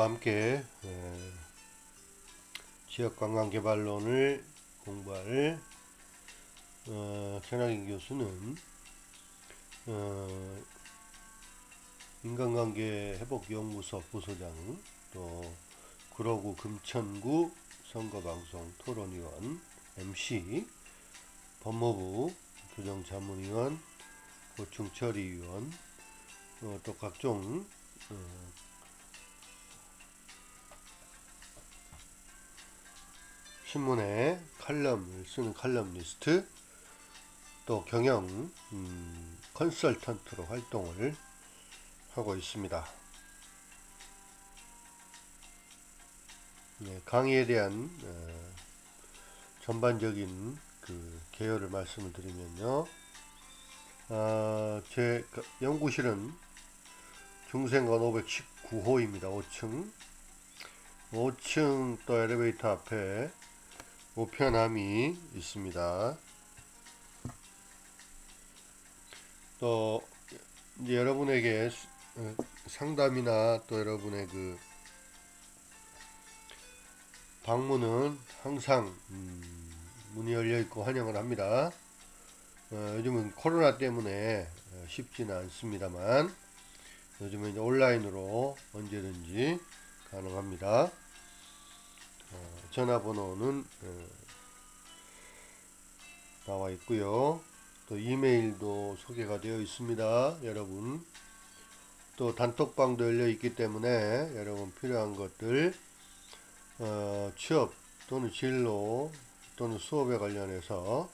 여러분과 함께 지역관광개발론을 공부할 전학인 교수는 인간관계회복연구소 부소장, 또 구로구 금천구 선거방송 토론위원 MC, 법무부 교정자문위원, 고충처리위원, 또 각종 신문에 칼럼을 쓰는 칼럼니스트, 또 경영 컨설턴트로 활동을 하고 있습니다. 강의에 대한 전반적인 개요를 말씀을 드리면요, 제 연구실은 중생관 519호입니다. 5층 또 엘리베이터 앞에 우편함이 있습니다. 또 이제 여러분에게 상담이나 또 여러분의 방문은 항상 문이 열려 있고 환영을 합니다. 요즘은 코로나 때문에 쉽지는 않습니다만 요즘은 이제 온라인으로 언제든지 가능합니다. 전화번호는 나와 있고요. 또 이메일도 소개가 되어 있습니다. 여러분, 또 단톡방도 열려 있기 때문에 여러분 필요한 것들 취업 또는 진로 또는 수업에 관련해서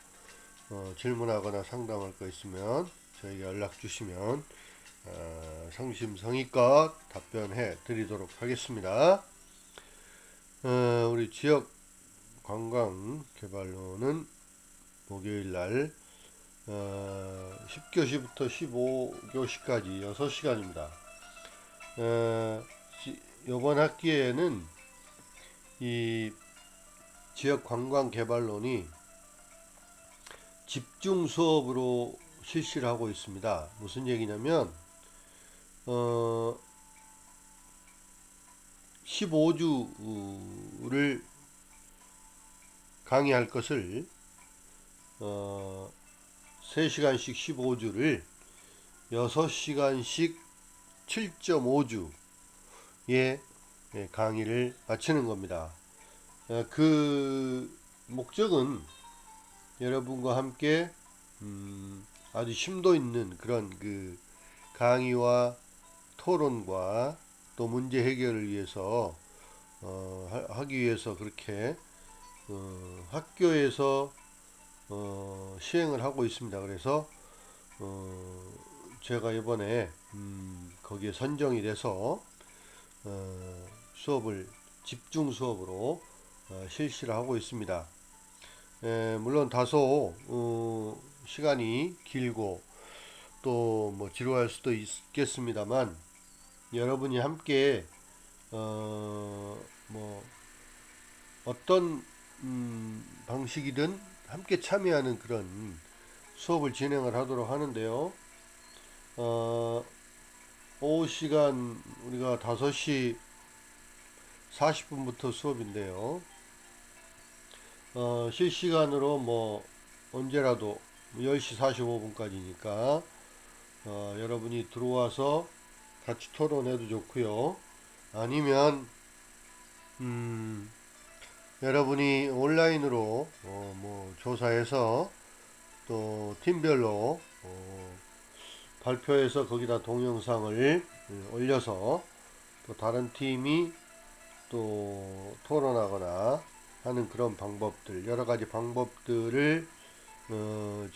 질문하거나 상담할 거 있으면 저에게 연락 주시면 성심성의껏 답변해 드리도록 하겠습니다. 우리 지역 관광 개발로는 목요일날 10교시부터 15교시까지 6시간입니다. 이번 학기에는 이 지역 관광 개발론이 집중 수업으로 실시를 하고 있습니다. 무슨 얘기냐면 15주를 강의할 것을 3시간씩 15주를 6시간씩 7.5주의 강의를 마치는 겁니다. 그 목적은 여러분과 함께 아주 심도 있는 그런 강의와 토론과 또 문제 해결을 위해서 하기 위해서 그렇게 학교에서 시행을 하고 있습니다. 그래서 제가 이번에 거기에 선정이 돼서 수업을 집중 수업으로 실시를 하고 있습니다. 물론 다소 시간이 길고 또 뭐 지루할 수도 있겠습니다만 여러분이 함께 뭐 어떤 방식이든 함께 참여하는 그런 수업을 진행을 하도록 하는데요. 오후 시간 우리가 5시 40분부터 수업인데요. 실시간으로 뭐 언제라도 10시 45분까지니까 여러분이 들어와서 같이 토론해도 좋고요. 아니면 여러분이 온라인으로 뭐 조사해서 또 팀별로 발표해서 거기다 동영상을 올려서 또 다른 팀이 또 토론하거나 하는 그런 방법들, 여러 가지 방법들을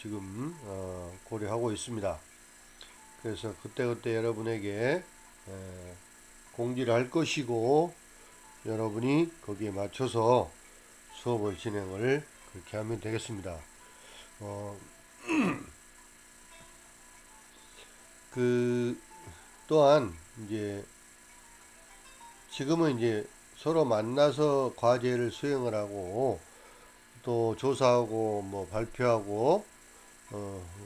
지금 고려하고 있습니다. 그래서 그때그때 여러분에게 공지를 할 것이고 여러분이 거기에 맞춰서 수업을 진행을 그렇게 하면 되겠습니다. 또한 이제 지금은 이제 서로 만나서 과제를 수행을 하고 또 조사하고 뭐 발표하고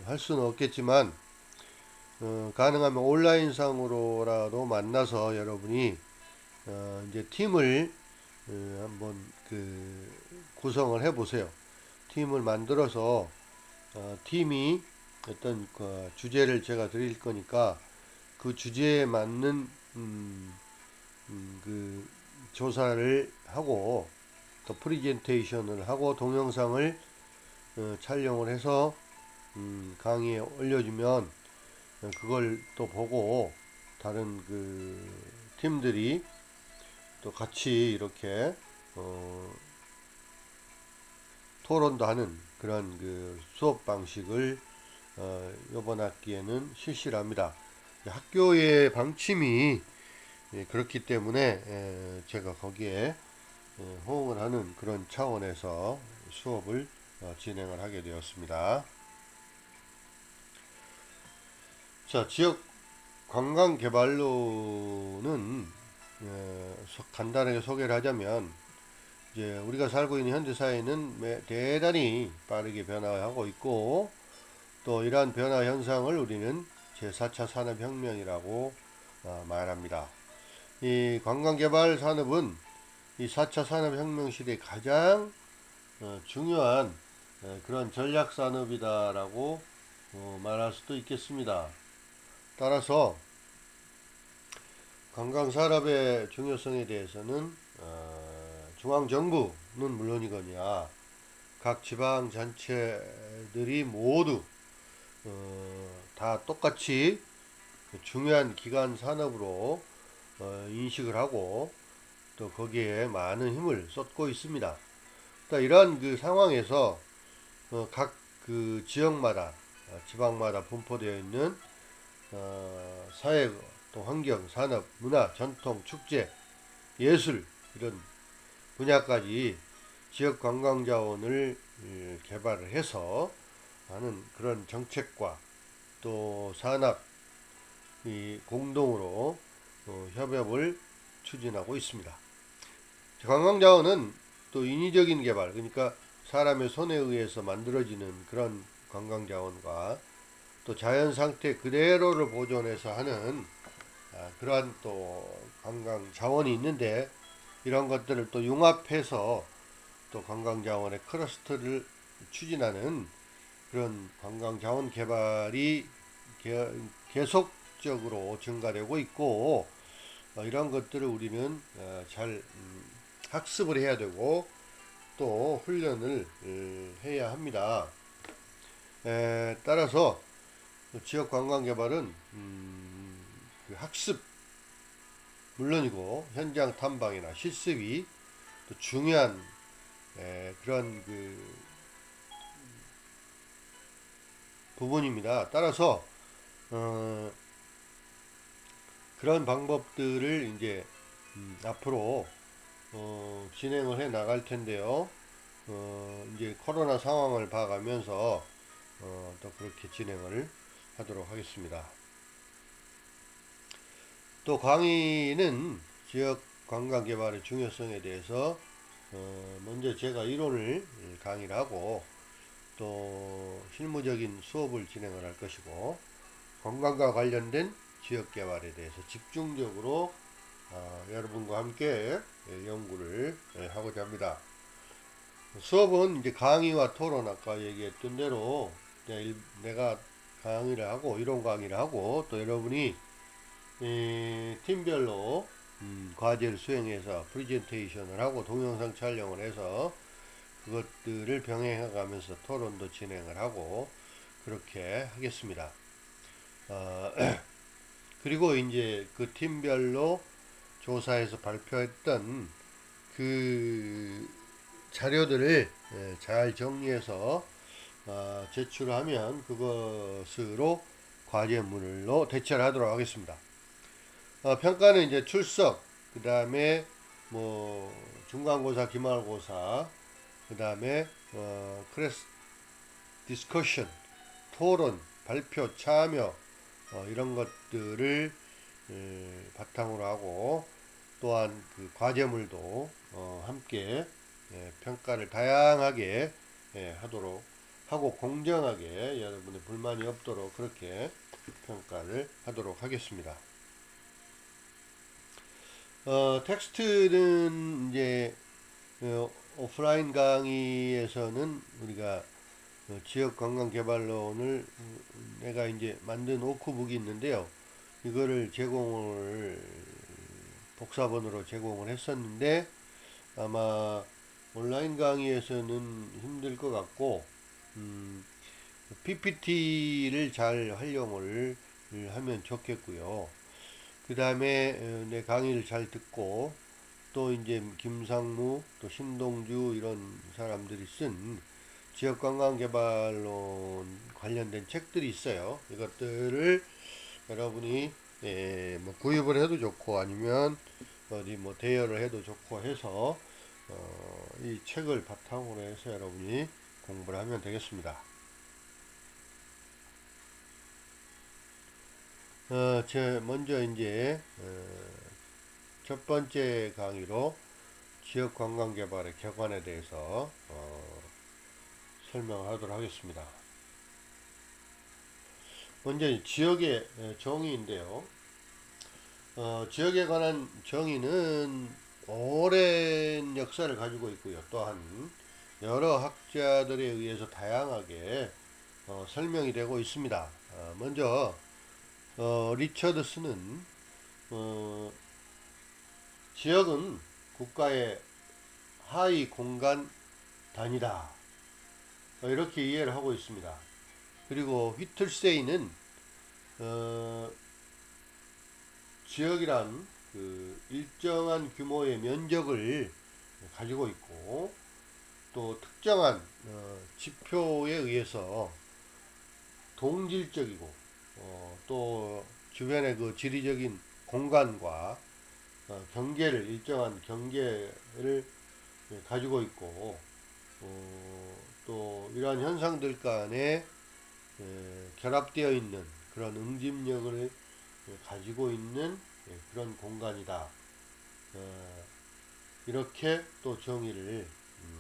할 수는 없겠지만 가능하면 온라인상으로라도 만나서 여러분이 이제 팀을 한번 구성을 해 보세요. 팀을 만들어서 팀이 어떤 그 주제를 제가 드릴 거니까 그 주제에 맞는 그 조사를 하고 또 프리젠테이션을 하고 동영상을 촬영을 해서 강의에 올려주면 그걸 또 보고 다른 팀들이 또 같이 이렇게 토론도 하는 그런 수업 방식을 이번 학기에는 실시를 합니다. 학교의 방침이 그렇기 때문에 제가 거기에 호응을 하는 그런 차원에서 수업을 진행을 하게 되었습니다. 자, 지역 관광 개발로는 간단하게 소개를 하자면 이제 우리가 살고 있는 현대 사회는 대단히 빠르게 변화하고 있고 또 이러한 변화 현상을 우리는 제4차 산업혁명이라고 말합니다. 이 관광개발 산업은 이 4차 산업혁명 시대에 가장 중요한 그런 전략 산업이다라고 말할 수도 있겠습니다. 따라서 관광 산업의 중요성에 대해서는 중앙정부는 물론이거니와 각 지방자치들이 모두 다 똑같이 중요한 기간 산업으로 인식을 하고 또 거기에 많은 힘을 쏟고 있습니다. 이러한 상황에서 각 지역마다 지방마다 분포되어 있는 사회 또 환경, 산업, 문화, 전통, 축제, 예술 이런 분야까지 지역 관광 자원을 개발을 해서 하는 그런 정책과 또 산업이 공동으로 협업을 추진하고 있습니다. 관광 자원은 또 인위적인 개발, 그러니까 사람의 손에 의해서 만들어지는 그런 관광 자원과 또 자연 상태 그대로를 보존해서 하는 그러한 또 관광 자원이 있는데 이런 것들을 또 융합해서 또 관광 자원의 클러스터를 추진하는 그런 관광 자원 개발이 계속적으로 증가되고 있고 이런 것들을 우리는 잘 학습을 해야 되고 또 훈련을 해야 합니다. 따라서 지역 관광 개발은 학습 물론이고 현장 탐방이나 실습이 또 중요한 그런 부분입니다. 따라서 그런 방법들을 이제 앞으로 진행을 해 나갈 텐데요. 이제 코로나 상황을 봐가면서 또 그렇게 진행을 하도록 하겠습니다. 또 강의는 지역 관광 개발의 중요성에 대해서 먼저 제가 이론을 강의를 하고 또 실무적인 수업을 진행을 할 것이고 관광과 관련된 지역 개발에 대해서 집중적으로 여러분과 함께 연구를 하고자 합니다. 수업은 이제 강의와 토론 아까 얘기했던 대로 내가 강의를 하고 이론 강의를 하고 또 여러분이 팀별로 과제를 수행해서 프레젠테이션을 하고 동영상 촬영을 해서 그것들을 병행해 가면서 토론도 진행을 하고 그렇게 하겠습니다. 그리고 이제 그 팀별로 조사해서 발표했던 그 자료들을 잘 정리해서 제출하면 그것으로 과제물로 대체를 하도록 하겠습니다. 평가는 이제 출석, 그 다음에 뭐 중간고사, 기말고사, 그 다음에 클래스 디스커션, 토론, 발표, 참여 이런 것들을 바탕으로 하고 또한 그 과제물도 함께 평가를 다양하게 하도록 하고 공정하게 여러분의 불만이 없도록 그렇게 평가를 하도록 하겠습니다. 텍스트는 이제 오프라인 강의에서는 우리가 지역 관광 개발론을 내가 이제 만든 워크북이 있는데요. 이거를 제공을 복사본으로 제공을 했었는데 아마 온라인 강의에서는 힘들 것 같고 PPT를 잘 활용을 하면 좋겠고요. 그 다음에 내 강의를 잘 듣고 또 이제 김상무 또 신동주 이런 사람들이 쓴 지역관광개발론 관련된 책들이 있어요. 이것들을 여러분이 뭐 구입을 해도 좋고 아니면 어디 뭐 대여를 해도 좋고 해서 이 책을 바탕으로 해서 여러분이 공부를 하면 되겠습니다. 먼저 이제 첫 번째 강의로 지역관광개발의 격안에 대해서 설명을 하도록 하겠습니다. 먼저 지역의 정의인데요. 지역에 관한 정의는 오랜 역사를 가지고 있고요. 또한 여러 학자들에 의해서 다양하게 설명이 되고 있습니다. 먼저 리처드스는 지역은 국가의 하위 공간 단위다 이렇게 이해를 하고 있습니다. 그리고 휘틀세이는 지역이란 그 일정한 규모의 면적을 가지고 있고 또 특정한 지표에 의해서 동질적이고 또 주변의 그 지리적인 공간과 경계를 일정한 경계를 가지고 있고 또 이러한 현상들 간에 결합되어 있는 그런 응집력을 가지고 있는 그런 공간이다. 이렇게 또 정의를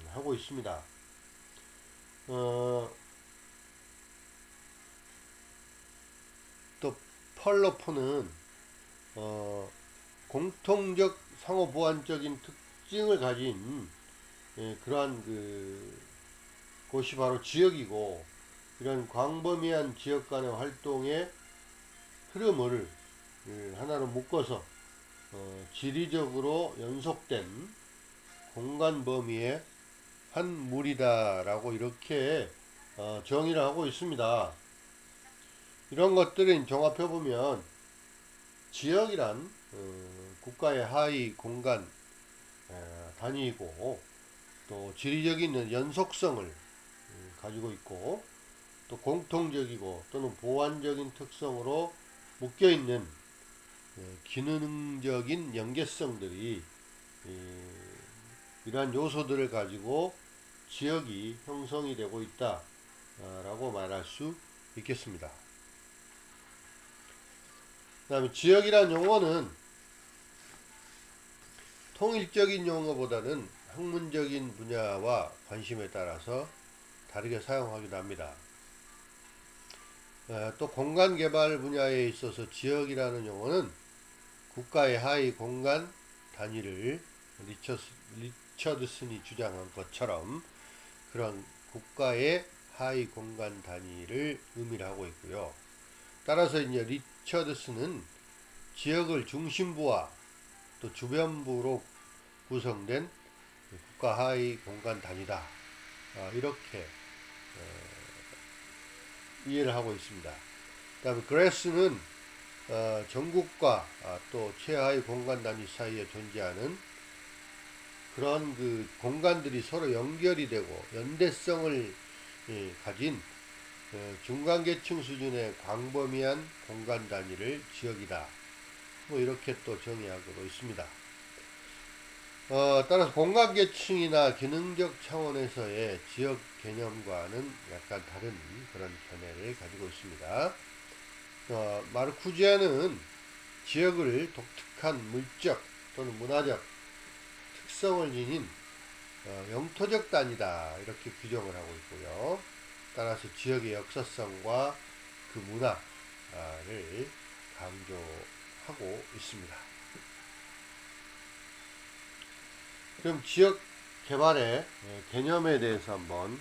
하고 있습니다. 또 펄러프는 공통적 상호보완적인 특징을 가진 그러한 그 곳이 바로 지역이고 이런 광범위한 지역 간의 활동의 흐름을 하나로 묶어서 지리적으로 연속된 공간 범위의 한 물이다라고 이렇게 정의를 하고 있습니다. 이런 것들을 종합해 보면 지역이란 국가의 하위 공간 단위이고 또 지리적인 연속성을 가지고 있고 또 공통적이고 또는 보완적인 특성으로 묶여있는 기능적인 연계성들이 이러한 요소들을 가지고 지역이 형성이 되고 있다 라고 말할 수 있겠습니다. 그 다음에 지역이란 용어는 통일적인 용어보다는 학문적인 분야와 관심에 따라서 다르게 사용하기도 합니다. 또 공간개발 분야에 있어서 지역이라는 용어는 국가의 하위 공간 단위를 리처드슨이 주장한 것처럼 그런 국가의 하위 공간 단위를 의미를 하고 있고요. 따라서 이제 리처드슨은 지역을 중심부와 또 주변부로 구성된 국가 하위 공간 단위다 이렇게 이해를 하고 있습니다. 그 다음에 그레스는 전국과 또 최하위 공간 단위 사이에 존재하는 그런 그 공간들이 서로 연결이 되고 연대성을 가진 중간계층 수준의 광범위한 공간 단위를 지역이다. 뭐 이렇게 또 정의하고 있습니다. 따라서 공간계층이나 기능적 차원에서의 지역 개념과는 약간 다른 그런 견해를 가지고 있습니다. 마르쿠지아는 지역을 독특한 물적 또는 문화적 특성을 지닌 영토적 단위다 이렇게 규정을 하고 있고요. 따라서 지역의 역사성과 그 문화를 강조하고 있습니다. 그럼 지역 개발의 개념에 대해서 한번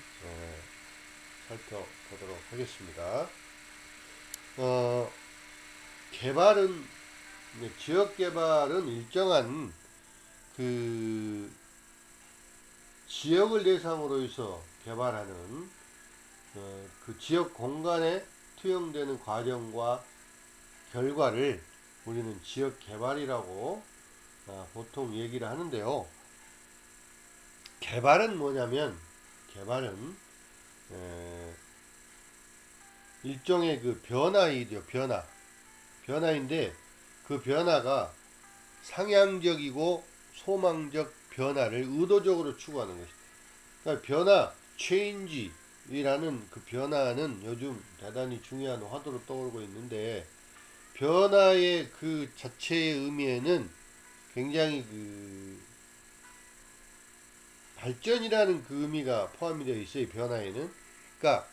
살펴보도록 하겠습니다. 개발은 지역 개발은 일정한 그 지역을 대상으로 해서 개발하는 그 지역 공간에 투영되는 과정과 결과를 우리는 지역 개발이라고 보통 얘기를 하는데요. 개발은 뭐냐면 개발은 일종의 그 변화이죠. 변화인데 그 변화가 상향적이고 소망적 변화를 의도적으로 추구하는 것이다. 그러니까 변화, change이라는 그 변화는 요즘 대단히 중요한 화두로 떠오르고 있는데, 변화의 그 자체의 의미에는 굉장히 그 발전이라는 그 의미가 포함이 되어 있어요. 변화에는. 그러니까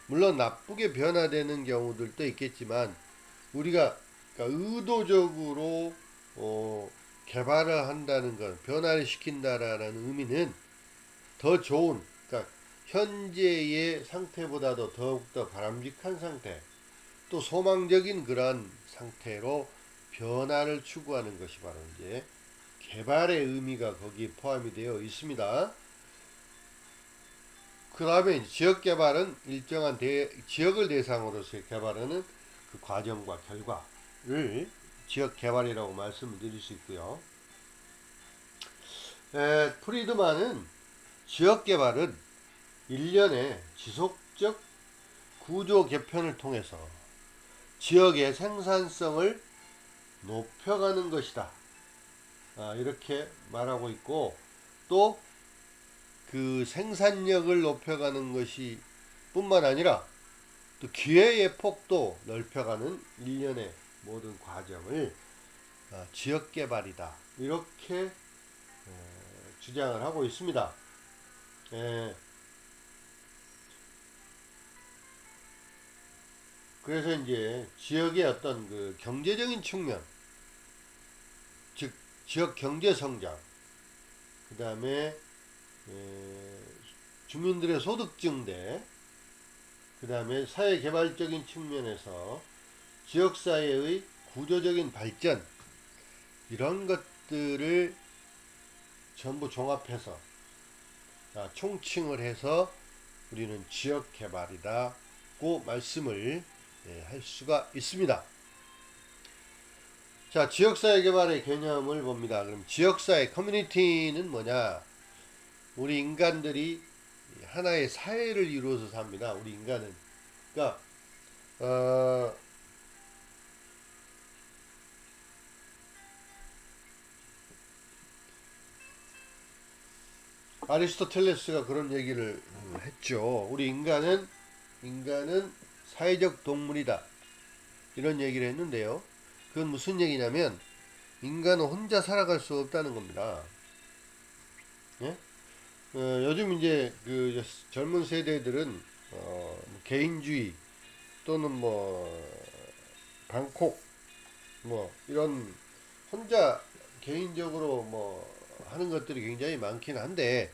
물론 나쁘게 변화되는 경우들도 있겠지만, 우리가 그러니까 의도적으로 개발을 한다는 것, 변화를 시킨다라는 의미는 더 좋은, 그러니까 현재의 상태보다도 더욱더 바람직한 상태, 또 소망적인 그러한 상태로 변화를 추구하는 것이 바로 이제 개발의 의미가 거기에 포함이 되어 있습니다. 그 다음에 지역 개발은 일정한 지역을 대상으로서 개발하는 그 과정과 결과를 지역 개발이라고 말씀을 드릴 수 있고요. 프리드만은 지역 개발은 일련의 지속적 구조 개편을 통해서 지역의 생산성을 높여가는 것이다, 이렇게 말하고 있고, 또 그 생산력을 높여가는 것이 뿐만 아니라 또 기회의 폭도 넓혀가는 일련의 모든 과정을 지역개발이다, 이렇게 주장을 하고 있습니다. 그래서 이제 지역의 어떤 그 경제적인 측면, 즉 지역 경제 성장, 그 다음에 주민들의 소득 증대, 그 다음에 사회 개발적인 측면에서 지역사회의 구조적인 발전, 이런 것들을 전부 종합해서 총칭을 해서 우리는 지역 개발이라고 말씀을 할 수가 있습니다. 자, 지역사회 개발의 개념을 봅니다. 그럼 지역사회 커뮤니티는 뭐냐? 우리 인간들이 하나의 사회를 이루어서 삽니다. 우리 인간은. 그러니까 아리스토텔레스가 그런 얘기를 했죠. 우리 인간은 사회적 동물이다, 이런 얘기를 했는데요. 그건 무슨 얘기냐면 인간은 혼자 살아갈 수 없다는 겁니다. 예? 요즘 이제 그 젊은 세대들은 개인주의 또는 방콕 이런 혼자 개인적으로 하는 것들이 굉장히 많긴 한데,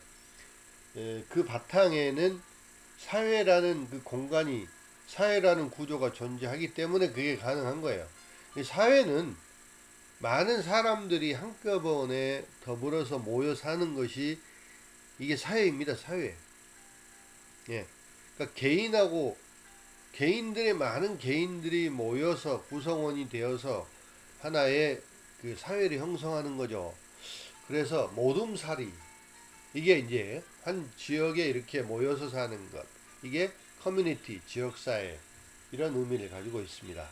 그 바탕에는 사회라는 그 공간이, 사회라는 구조가 존재하기 때문에 그게 가능한 거예요. 사회는 많은 사람들이 한꺼번에 더불어서 모여 사는 것이 이게 사회입니다. 사회. 예. 그러니까 많은 개인들이 모여서 구성원이 되어서 하나의 그 사회를 형성하는 거죠. 그래서 모둠살이, 이게 이제 한 지역에 이렇게 모여서 사는 것, 이게 커뮤니티, 지역사회, 이런 의미를 가지고 있습니다.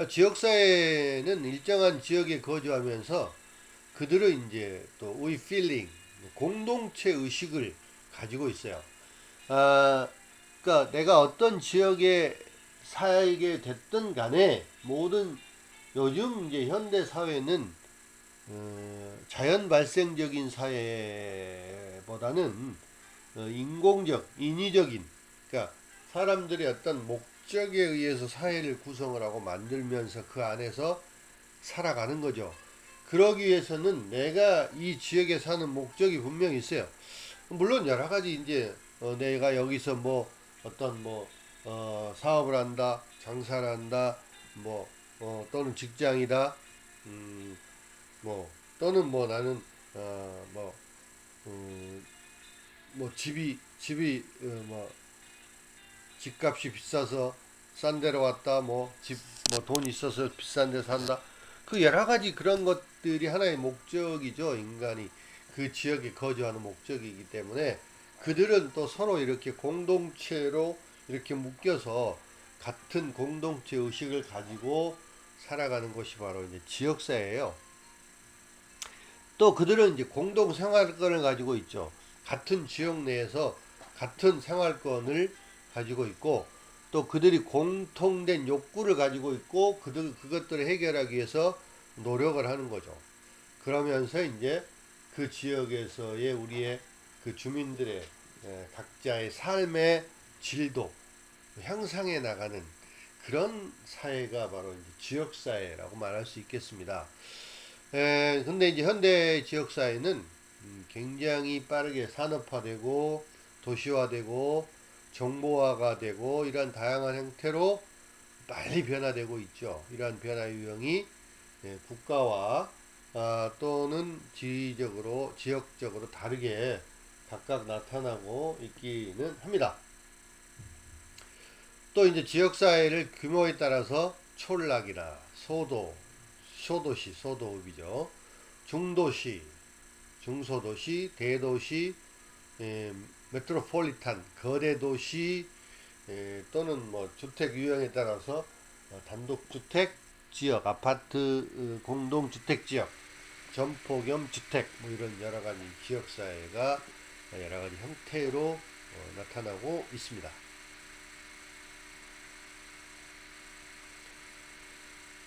지역사회는 일정한 지역에 거주하면서 그들은 이제 또 we feeling, 공동체 의식을 가지고 있어요. 그러니까 내가 어떤 지역에 살게 됐든 간에 요즘 이제 현대 사회는 자연 발생적인 사회보다는 인공적, 인위적인, 그러니까 사람들이 어떤 목적에 의해서 사회를 구성을 하고 만들면서 그 안에서 살아가는 거죠. 그러기 위해서는 내가 이 지역에 사는 목적이 분명히 있어요. 물론 여러 가지 이제 내가 여기서 뭐 어떤 뭐 사업을 한다, 장사를 한다, 뭐 또는 직장이다, 음, 뭐 또는 뭐 나는 뭐 뭐 집이 집값이 비싸서 싼 데로 왔다, 뭐 집 뭐 돈 있어서 비싼 데 산다. 그 여러 가지 그런 것들이 하나의 목적이죠. 인간이 그 지역에 거주하는 목적이기 때문에 그들은 또 서로 이렇게 공동체로 이렇게 묶여서 같은 공동체 의식을 가지고 살아가는 것이 바로 이제 지역사회예요. 또 그들은 이제 공동 생활권을 가지고 있죠. 같은 지역 내에서 같은 생활권을 가지고 있고, 또 그들이 공통된 욕구를 가지고 있고, 그것들을 해결하기 위해서 노력을 하는 거죠. 그러면서 이제 그 지역에서의 우리의 그 주민들의 각자의 삶의 질도 향상해 나가는 그런 사회가 바로 이제 지역사회라고 말할 수 있겠습니다. 근데 이제 현대 지역사회는 굉장히 빠르게 산업화되고 도시화되고 정보화가 되고 이러한 다양한 형태로 빨리 변화되고 있죠. 이러한 변화 유형이 국가와 또는 지역적으로 다르게 각각 나타나고 있기는 합니다. 또 이제 지역사회를 규모에 따라서 촌락이나 소도시죠. 중도시, 중소도시, 대도시, 메트로폴리탄, 거대도시, 또는 뭐 주택 유형에 따라서 단독주택 지역, 아파트 공동주택 지역, 점포 겸 주택, 뭐 이런 여러 가지 지역사회가 여러 가지 형태로 나타나고 있습니다.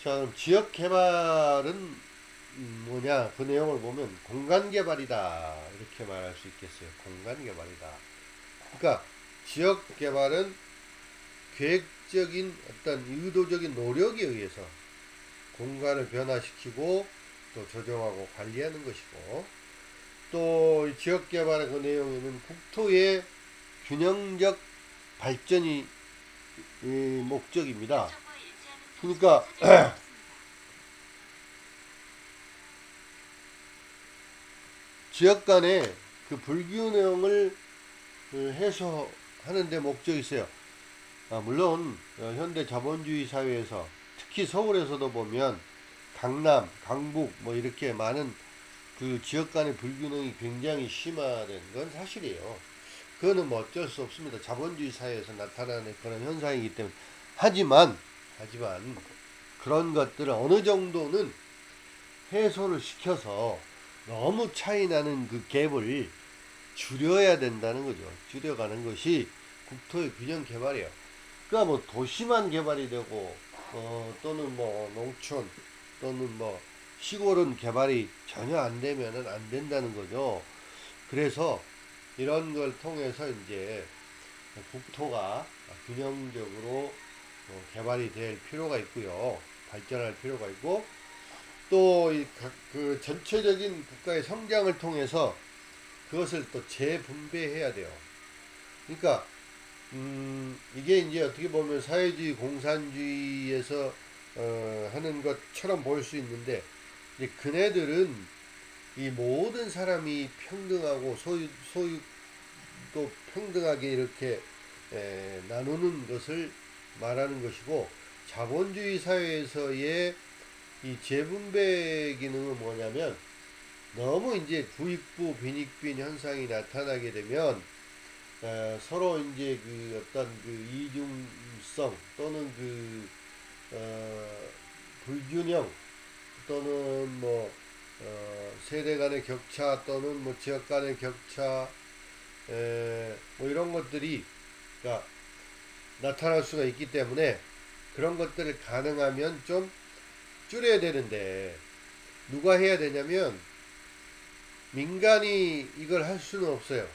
자, 그럼 지역 개발은 뭐냐? 그 내용을 보면 공간 개발이다. 이렇게 말할 수 있겠어요. 공간 개발이다. 그러니까 지역 개발은 계획적인 어떤 의도적인 노력에 의해서 공간을 변화시키고 또 조정하고 관리하는 것이고, 또 지역 개발의 그 내용에는 국토의 균형적 발전이 목적입니다. 그러니까 지역 간의 그 불균형을 해소하는 데 목적이 있어요. 물론 현대 자본주의 사회에서 특히 서울에서도 보면 강남, 강북 뭐 이렇게 많은 그 지역 간의 불균형이 굉장히 심화된 건 사실이에요. 그거는 뭐 어쩔 수 없습니다. 자본주의 사회에서 나타나는 그런 현상이기 때문에. 하지만 그런 것들을 어느 정도는 해소를 시켜서 너무 차이 나는 그 갭을 줄여야 된다는 거죠. 줄여가는 것이 국토의 균형 개발이에요. 그러니까 뭐 도시만 개발이 되고 또는 뭐 농촌 또는 뭐 시골은 개발이 전혀 안 되면은 안 된다는 거죠. 그래서 이런 걸 통해서 이제 국토가 균형적으로 개발이 될 필요가 있고요. 발전할 필요가 있고, 또 그 전체적인 국가의 성장을 통해서 그것을 또 재분배해야 돼요. 그러니까 이게 이제 어떻게 보면 사회주의 공산주의에서 하는 것처럼 보일 수 있는데, 이제 그네들은 이 모든 사람이 평등하고 소유도 평등하게 이렇게 나누는 것을 말하는 것이고, 자본주의 사회에서의 이 재분배 기능은 뭐냐면, 너무 이제 부익부 빈익빈 현상이 나타나게 되면 서로 이제 그 어떤 그 이중성 또는 그 불균형 또는 뭐 세대 간의 격차 또는 뭐 지역 간의 격차 뭐 이런 것들이 그러니까 나타날 수가 있기 때문에, 그런 것들을 가능하면 좀 줄여야 되는데, 누가 해야 되냐면 민간이 이걸 할 수는 없어요.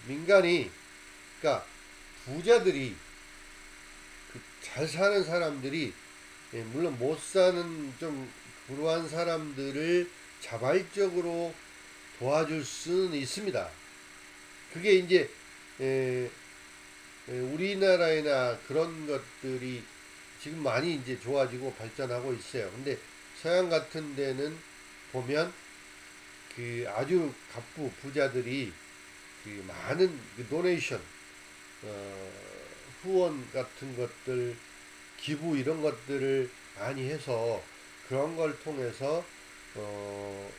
민간이, 그러니까 부자들이, 잘 사는 사람들이, 물론 못 사는 좀 불우한 사람들을 자발적으로 도와줄 수는 있습니다. 그게 이제 우리나라에나 그런 것들이 지금 많이 이제 좋아지고 발전하고 있어요. 근데 서양 같은 데는 보면 그 아주 갑부 부자들이 그 많은 그 도네이션, 어, 후원 같은 것들, 기부 이런 것들을 많이 해서 그런 걸 통해서 그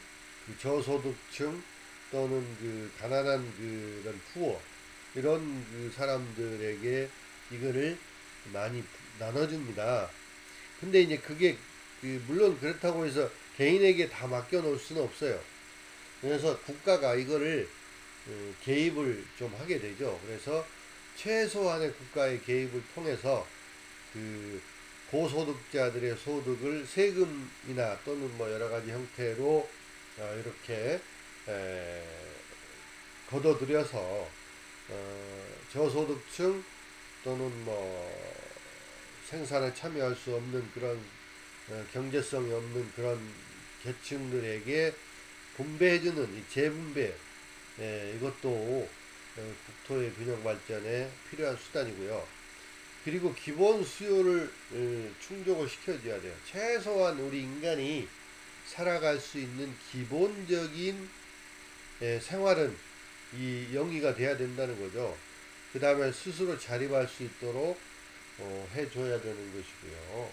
저소득층 또는 그 가난한 그런 푸어 이런 그 사람들에게 이거를 많이 나눠줍니다. 근데 이제 그게 그 물론 그렇다고 해서 개인에게 다 맡겨 놓을 수는 없어요. 그래서 국가가 이거를 개입을 좀 하게 되죠. 그래서 최소한의 국가의 개입을 통해서 그 고소득자들의 소득을 세금이나 또는 뭐 여러 가지 형태로 이렇게 걷어들여서 저소득층 또는 뭐 생산에 참여할 수 없는 그런 경제성이 없는 그런 계층들에게 분배해주는 이 재분배, 이것도 국토의 균형 발전에 필요한 수단이고요. 그리고 기본 수요를 충족을 시켜줘야 돼요. 최소한 우리 인간이 살아갈 수 있는 기본적인 생활은 이 영위가 돼야 된다는 거죠. 그 다음에 스스로 자립할 수 있도록 해줘야 되는 것이고요.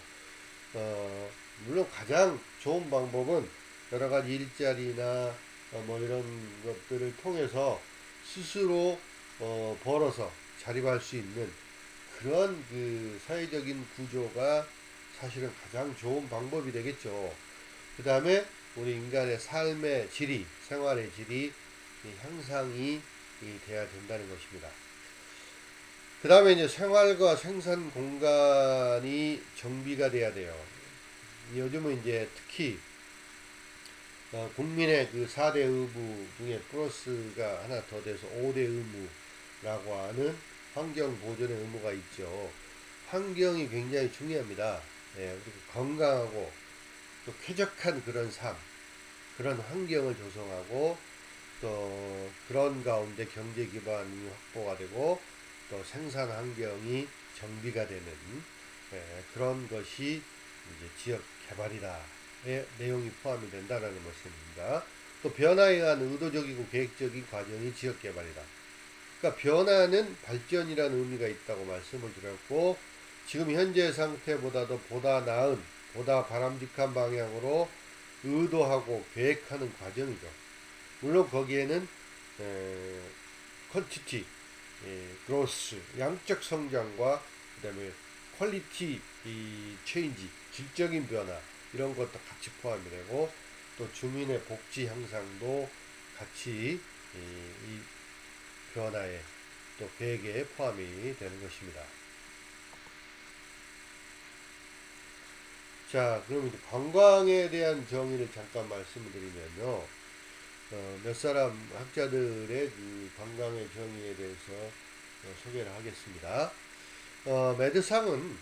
물론 가장 좋은 방법은 여러 가지 일자리나 뭐 이런 것들을 통해서 스스로 벌어서 자립할 수 있는 그런 그 사회적인 구조가 사실은 가장 좋은 방법이 되겠죠. 그 다음에 우리 인간의 삶의 질이, 생활의 질이 향상이 돼야 된다는 것입니다. 그 다음에 이제 생활과 생산 공간이 정비가 돼야 돼요. 요즘은 이제 특히 국민의 그 4대 의무 중에 플러스가 하나 더 돼서 5대 의무라고 하는 환경 보존의 의무가 있죠. 환경이 굉장히 중요합니다. 예, 그리고 건강하고 또 쾌적한 그런 삶, 그런 환경을 조성하고 또 그런 가운데 경제 기반이 확보가 되고 또 생산 환경이 정비가 되는 그런 것이 이제 지역 개발이다의 내용이 포함이 된다는 것입니다. 또 변화에 의한 의도적이고 계획적인 과정이 지역 개발이다. 그러니까 변화는 발전이라는 의미가 있다고 말씀을 드렸고 지금 현재 상태보다도 보다 나은, 보다 바람직한 방향으로 의도하고 계획하는 과정이죠. 물론 거기에는 퀀티티, 그로스, 양적 성장과 그 다음에 퀄리티 체인지, 질적인 변화 이런 것도 같이 포함이 되고 또 주민의 복지 향상도 같이 이 변화에 또 계획에 포함이 되는 것입니다. 자, 그럼 이제 관광에 대한 정의를 잠깐 말씀을 드리면요. 몇 사람 학자들의 그 관광의 정의에 대해서 소개를 하겠습니다. 매드상은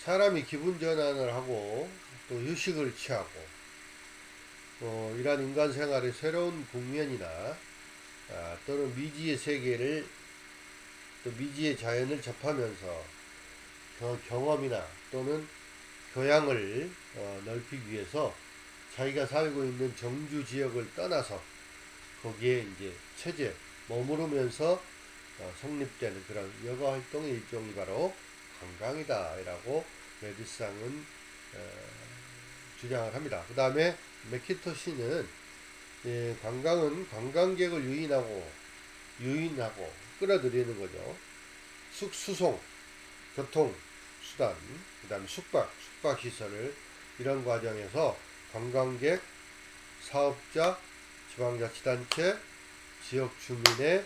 사람이 기분 전환을 하고 또 휴식을 취하고 이러한 인간 생활의 새로운 국면이나 또는 미지의 세계를 또 미지의 자연을 접하면서 경험이나 또는 교양을 넓히기 위해서 자기가 살고 있는 정주 지역을 떠나서 거기에 이제 체제 머무르면서 성립되는 그런 여가 활동의 일종이 바로 관광이다라고 메드상은 주장을 합니다. 그 다음에 맥키토시는 관광은 관광객을 유인하고 끌어들이는 거죠. 수송, 교통, 수단, 그 다음에 숙박시설을 이런 과정에서 관광객, 사업자, 지방자치단체, 지역 주민의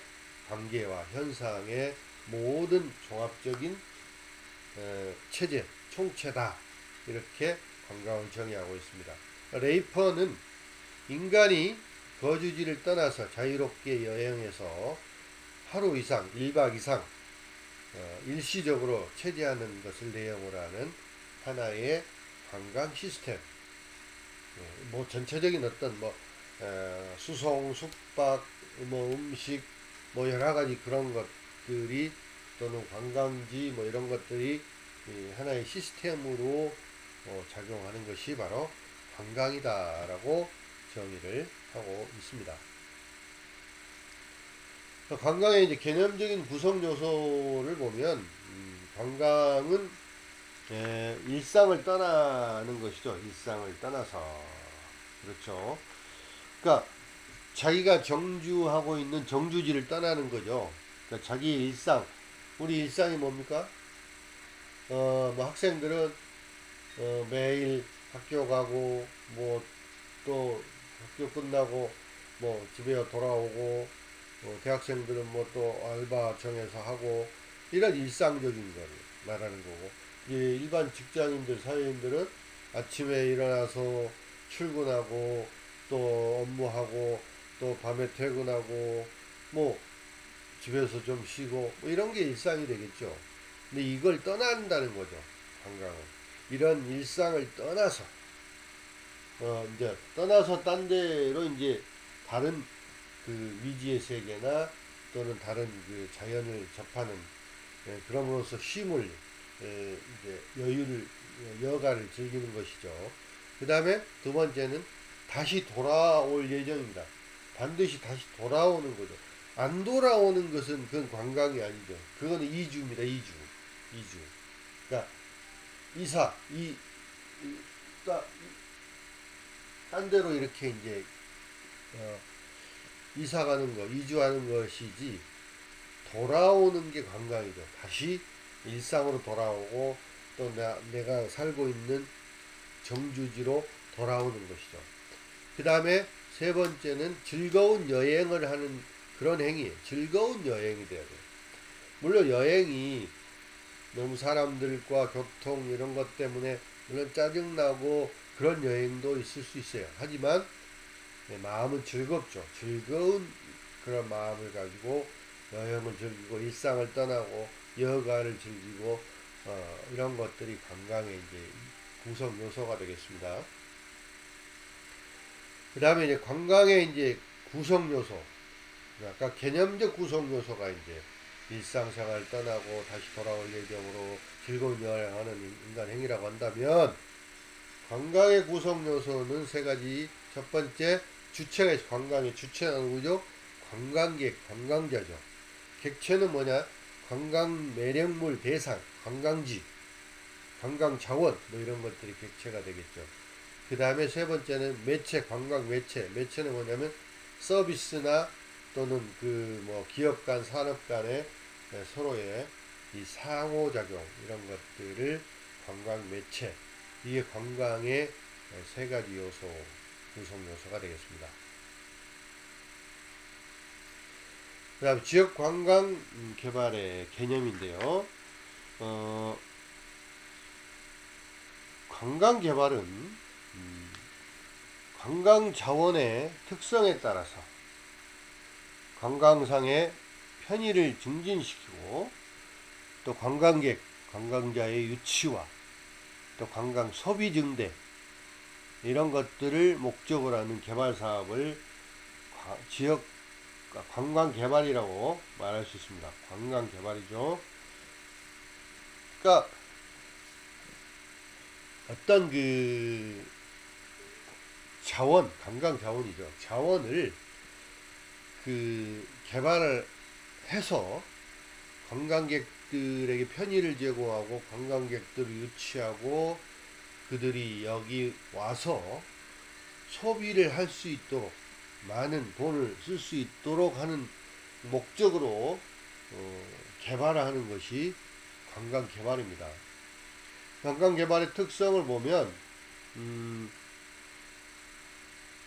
관계와 현상의 모든 종합적인 체제, 총체다. 이렇게 관광을 정의하고 있습니다. 레이퍼는 인간이 거주지를 떠나서 자유롭게 여행해서 하루 이상, 1박 이상 일시적으로 체제하는 것을 내용으로 하는 하나의 관광 시스템, 뭐 전체적인 어떤 뭐 수송, 숙박, 뭐 음식, 뭐 여러 가지 그런 것들이 또는 관광지 뭐 이런 것들이 하나의 시스템으로 작용하는 것이 바로 관광이다라고 정의를 하고 있습니다. 관광의 이제 개념적인 구성 요소를 보면 관광은 일상을 떠나는 것이죠. 일상을 떠나서 그렇죠. 그러니까 자기가 정주하고 있는 정주지를 떠나는 거죠. 그러니까 자기 일상, 우리 일상이 뭡니까? 뭐 학생들은 매일 학교 가고 뭐 또 학교 끝나고 뭐 집에 돌아오고 대학생들은 뭐 또 알바 정해서 하고 이런 일상적인 걸 말하는 거고 이제 일반 직장인들 사회인들은 아침에 일어나서 출근하고 또 업무하고 또 밤에 퇴근하고 뭐 집에서 좀 쉬고 뭐 이런 게 일상이 되겠죠. 근데 이걸 떠난다는 거죠. 관광은 이런 일상을 떠나서 이제 떠나서 딴 데로 이제 다른 그 미지의 세계나 또는 다른 그 자연을 접하는 그럼으로써 쉼을 이제 여유를 여가를 즐기는 것이죠. 그 다음에 두 번째는 다시 돌아올 예정입니다. 반드시 다시 돌아오는 거죠. 안 돌아오는 것은 그건 관광이 아니죠. 그거는 이주입니다. 이주. 그러니까 이사 딴 데로 이렇게 이제 어, 이사 가는 거, 이주하는 것이지 돌아오는 게 관광이죠. 다시 일상으로 돌아오고 또 내가 살고 있는 정주지로 돌아오는 것이죠. 그 다음에 세 번째는 즐거운 여행을 하는 그런 행위예요. 즐거운 여행이 돼야 돼요. 물론 여행이 너무 사람들과 교통 이런 것 때문에 물론 짜증나고 그런 여행도 있을 수 있어요. 하지만 마음은 즐겁죠. 즐거운 그런 마음을 가지고 여행을 즐기고 일상을 떠나고 여가를 즐기고 이런 것들이 관광의 이제 구성 요소가 되겠습니다. 그 다음에 이제 관광의 이제 구성 요소, 아까 개념적 구성 요소가 이제 일상생활을 떠나고 다시 돌아올 예정으로 즐거운 여행하는 인간 행위라고 한다면 관광의 구성 요소는 세 가지. 첫 번째 주체가 있어. 관광의 주체는 누구죠? 관광객, 관광자죠. 객체는 뭐냐? 관광 매력물 대상, 관광지, 관광 자원 뭐 이런 것들이 객체가 되겠죠. 그 다음에 세 번째는 매체, 관광 매체. 매체는 뭐냐면 서비스나 또는 그 뭐 기업 간, 산업 간의 서로의 이 상호작용 이런 것들을 관광 매체. 이게 관광의 세 가지 요소, 구성 요소가 되겠습니다. 그 다음 지역 관광 개발의 개념인데요. 관광 개발은 관광 자원의 특성에 따라서 관광상의 편의를 증진시키고 또 관광객, 관광자의 유치와 또 관광 소비 증대 이런 것들을 목적으로 하는 개발 사업을 지역 관광 개발이라고 말할 수 있습니다. 관광 개발이죠. 그러니까 어떤 그 자원, 관광 자원이죠. 자원을 그 개발을 해서 관광객들에게 편의를 제공하고 관광객들을 유치하고 그들이 여기 와서 소비를 할 수 있도록 많은 돈을 쓸 수 있도록 하는 목적으로 개발하는 것이 관광 개발입니다. 관광 개발의 특성을 보면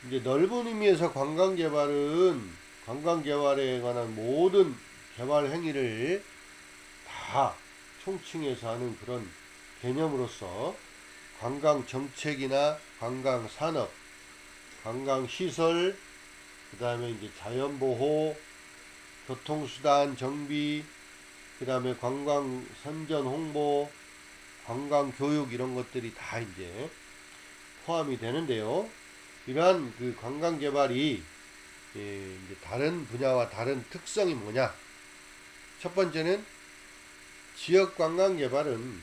이제 넓은 의미에서 관광 개발은 관광 개발에 관한 모든 개발 행위를 다 총칭해서 하는 그런 개념으로서 관광 정책이나 관광 산업, 관광 시설, 그 다음에 이제 자연 보호, 교통수단 정비, 그 다음에 관광 선전 홍보, 관광 교육 이런 것들이 다 이제 포함이 되는데요. 이러한 그 관광 개발이 이제 다른 분야와 다른 특성이 뭐냐? 첫 번째는 지역 관광 개발은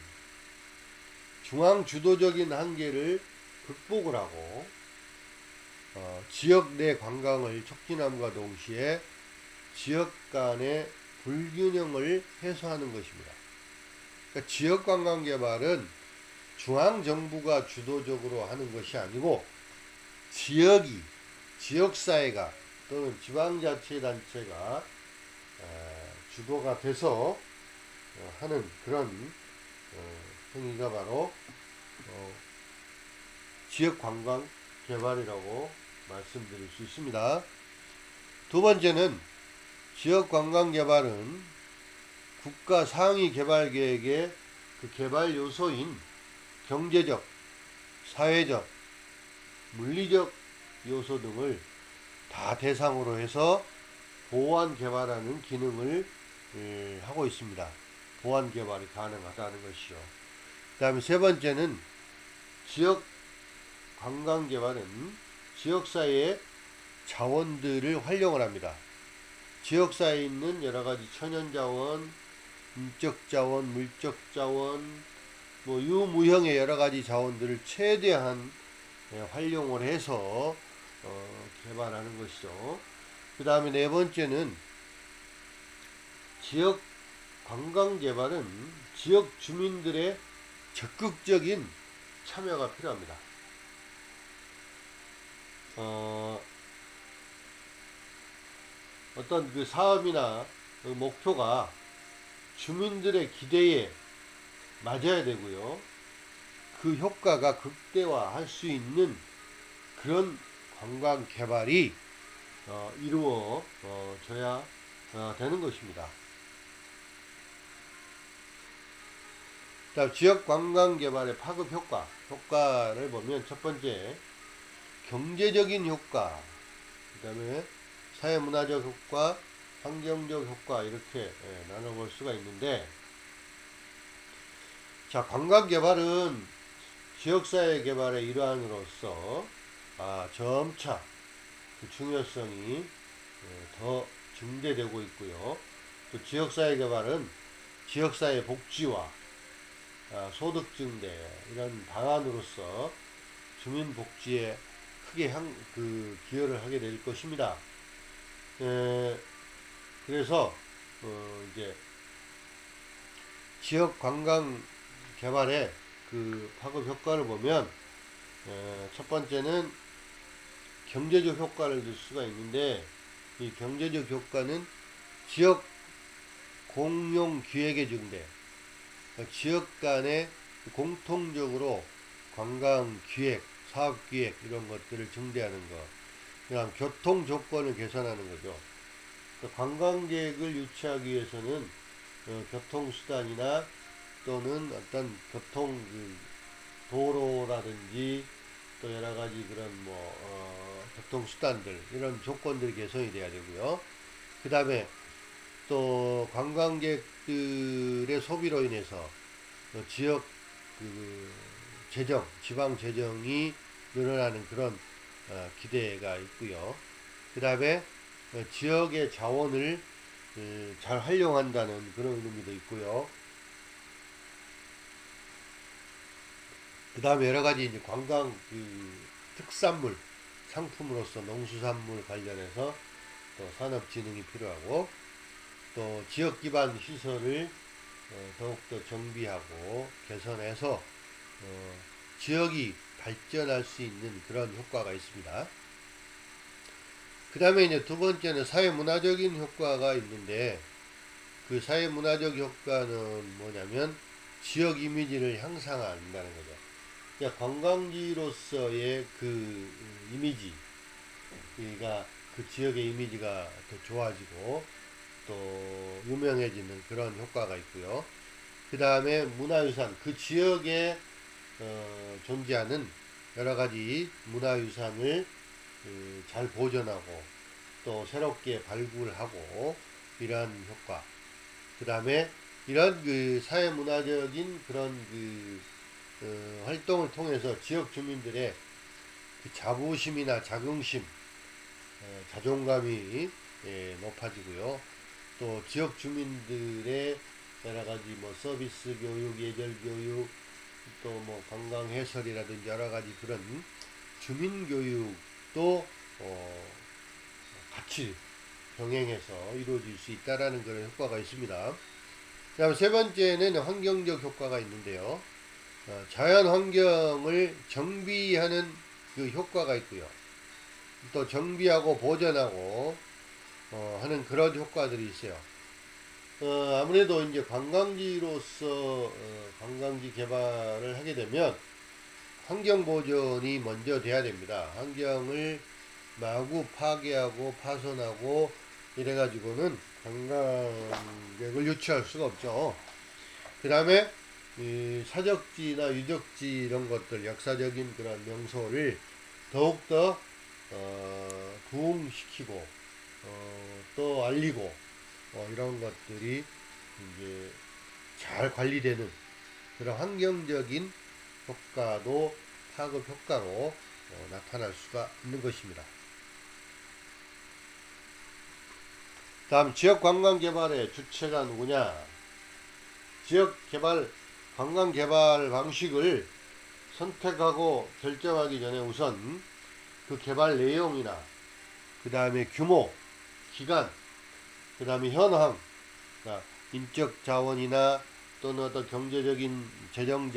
중앙 주도적인 한계를 극복을 하고 지역 내 관광을 촉진함과 동시에 지역 간의 불균형을 해소하는 것입니다. 그러니까 지역 관광 개발은 중앙 정부가 주도적으로 하는 것이 아니고 지역사회가 또는 지방자치단체가 주도가 돼서 하는 그런 행위가 바로 지역관광 개발이라고 말씀드릴 수 있습니다. 두 번째는 지역관광 개발은 국가 상위 개발 계획의 그 개발 요소인 경제적, 사회적, 물리적 요소 등을 다 대상으로 해서 보완 개발하는 기능을 하고 있습니다. 보완 개발이 가능하다는 것이죠. 그 다음에 세 번째는 지역 관광 개발은 지역사회의 자원들을 활용을 합니다. 지역사회에 있는 여러가지 천연자원, 인적자원, 물적자원, 유무형의 여러가지 자원들을 최대한 활용을 해서 개발하는 것이죠. 그 다음에 네 번째는 지역 관광 개발은 지역 주민들의 적극적인 참여가 필요합니다. 어떤 그 사업이나 그 목표가 주민들의 기대에 맞아야 되고요. 그 효과가 극대화할 수 있는 그런 관광 개발이 이루어져야 되는 것입니다. 자, 지역 관광 개발의 파급 효과를 보면 첫 번째 경제적인 효과, 그 다음에 사회문화적 효과, 환경적 효과 이렇게 나눠볼 수가 있는데, 자, 관광 개발은 지역사회 개발의 일환으로서 점차 그 중요성이 더 증대되고 있고요. 또 지역사회 개발은 지역사회 복지와 소득 증대 이런 방안으로서 주민 복지에 크게 기여를 하게 될 것입니다. 그래서 이제 지역 관광 개발의 그 파급 효과를 보면 첫 번째는 경제적 효과를 줄 수가 있는데, 이 경제적 효과는 지역 공용 기획의 증대, 그러니까 지역 간에 공통적으로 관광 기획, 사업 기획 이런 것들을 증대하는 것. 그다음 교통 조건을 개선하는 거죠. 그러니까 관광객을 유치하기 위해서는 교통수단이나 또는 어떤 도로라든지 또 여러가지 그런 교통수단들 이런 조건들이 개선이 돼야 되고요. 그 다음에 또 관광객들의 소비로 인해서 지역 지방 재정이 늘어나는 그런 기대가 있고요. 그 다음에 지역의 자원을 잘 활용한다는 그런 의미도 있고요. 그 다음에 여러가지 이제 관광 특산물 상품으로서 농수산물 관련해서 또 산업진흥이 필요하고, 또 지역 기반 시설을 더욱더 정비하고 개선해서 지역이 발전할 수 있는 그런 효과가 있습니다. 그 다음에 이제 두 번째는 사회문화적인 효과가 있는데, 그 사회문화적 효과는 뭐냐면 지역 이미지를 향상한다는 거죠. 그러니까 관광지로서의 그 이미지가 그 지역의 이미지가 더 좋아지고 또 유명해지는 그런 효과가 있고요. 그 다음에 문화유산, 그 지역에 존재하는 여러가지 문화유산을 잘 보존하고 또 새롭게 발굴하고 이러한 효과. 그 다음에 이런 그 사회문화적인 그런 활동을 통해서 지역 주민들의 그 자부심이나 자긍심, 자존감이 높아지고요. 또 지역 주민들의 여러 가지 뭐 서비스 교육, 예절 교육, 또 뭐 관광 해설이라든지 여러 가지 그런 주민 교육도 같이 병행해서 이루어질 수 있다라는 그런 효과가 있습니다. 다음 세 번째는 환경적 효과가 있는데요. 자연 환경을 정비하는 그 효과가 있고요. 또 정비하고 보존하고 하는 그런 효과들이 있어요. 아무래도 이제 관광지로서 관광지 개발을 하게 되면 환경 보존이 먼저 돼야 됩니다. 환경을 마구 파괴하고 파손하고 이래가지고는 관광객을 유치할 수가 없죠. 그 다음에 사적지나 유적지 이런 것들 역사적인 그런 명소를 더욱더 부흥시키고 또 알리고 이런 것들이 이제 잘 관리되는 그런 환경적인 효과도 파급 효과로 나타날 수가 있는 것입니다. 다음 지역 관광 개발의 주체가 누구냐? 지역 개발 관광 개발 방식을 선택하고 결정하기 전에 우선 그 개발 내용이나 그 다음에 규모, 기간, 그 다음에 현황, 그러니까 인적 자원이나 또는 어떤 경제적인 재정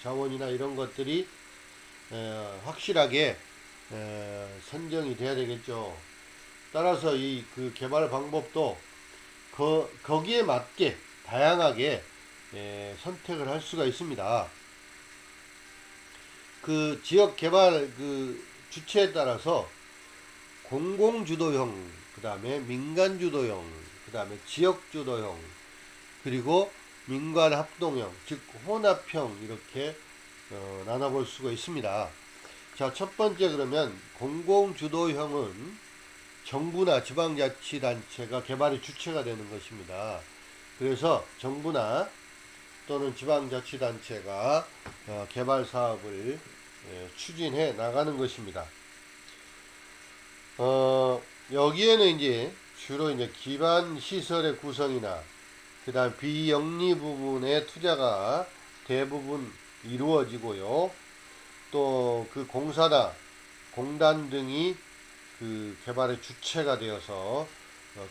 자원이나 이런 것들이 확실하게 선정이 돼야 되겠죠. 따라서 이 그 개발 방법도 거기에 맞게 다양하게 선택을 할 수가 있습니다. 그 지역 개발 그 주체에 따라서 공공주도형, 그 다음에 민간주도형, 그 다음에 지역주도형, 그리고 민관합동형, 즉 혼합형 이렇게 나눠볼 수가 있습니다. 자, 첫 번째 그러면 공공주도형은 정부나 지방자치단체가 개발의 주체가 되는 것입니다. 그래서 정부나 또는 지방자치단체가 개발 사업을 추진해 나가는 것입니다. 여기에는 이제 주로 이제 기반 시설의 구성이나 그 다음 비영리 부분의 투자가 대부분 이루어지고요. 또 그 공사나 공단 등이 그 개발의 주체가 되어서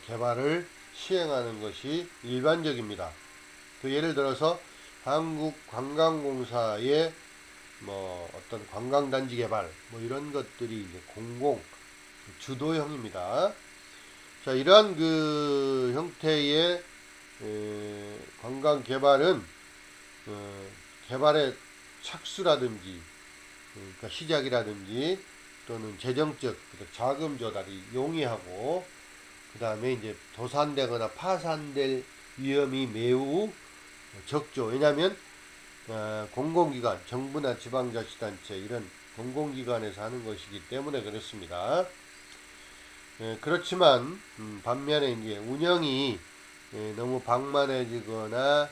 개발을 시행하는 것이 일반적입니다. 그 예를 들어서 한국관광공사의 뭐 어떤 관광단지 개발 뭐 이런 것들이 이제 공공 주도형입니다. 자, 이러한 그 형태의 관광 개발은 개발의 착수라든지 그러니까 시작이라든지 또는 재정적 자금 조달이 용이하고 그 다음에 이제 도산되거나 파산될 위험이 매우 적죠. 왜냐하면 공공기관, 정부나 지방자치단체 이런 공공기관에서 하는 것이기 때문에 그렇습니다. 그렇지만 반면에 이제 운영이 너무 방만해지거나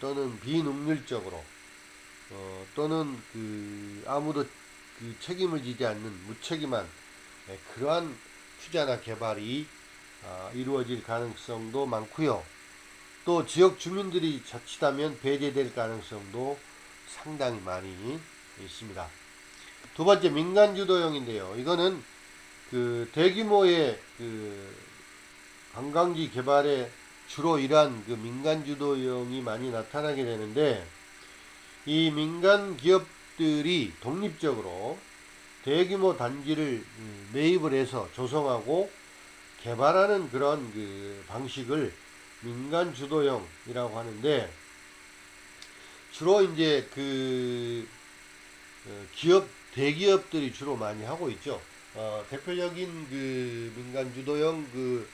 또는 비능률적으로 또는 그 아무도 그 책임을 지지 않는 무책임한 그러한 투자나 개발이 이루어질 가능성도 많고요. 또 지역 주민들이 자칫하면 배제될 가능성도 상당히 많이 있습니다. 두 번째 민간주도형인데요. 이거는 그 대규모의 그 관광지 개발에 주로 이러한 그 민간주도형이 많이 나타나게 되는데 이 민간 기업들이 독립적으로 대규모 단지를 매입을 해서 조성하고 개발하는 그런 그 방식을 민간 주도형이라고 하는데 주로 이제 그 기업 대기업들이 주로 많이 하고 있죠. 대표적인 그 민간 주도형 그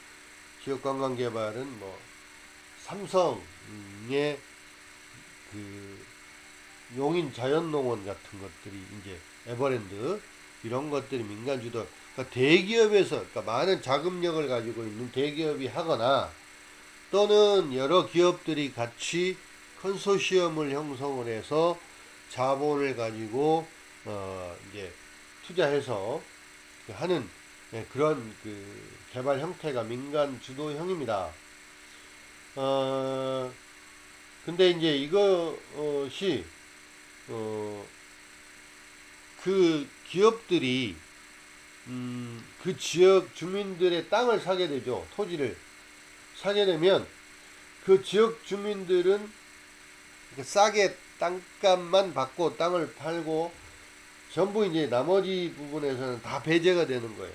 지역 관광 개발은 뭐 삼성의 그 용인 자연농원 같은 것들이 이제 에버랜드 이런 것들이 민간 주도 그러니까 대기업에서 그러니까 많은 자금력을 가지고 있는 대기업이 하거나 또는 여러 기업들이 같이 컨소시엄을 형성을 해서 자본을 가지고 이제 투자해서 하는 그런 그 개발 형태가 민간 주도형입니다. 근데 이제 이것이 그 기업들이 그 지역 주민들의 땅을 사게 되죠. 토지를 사게 되면 그 지역 주민들은 싸게 땅값만 받고 땅을 팔고 전부 이제 나머지 부분에서는 다 배제가 되는 거예요.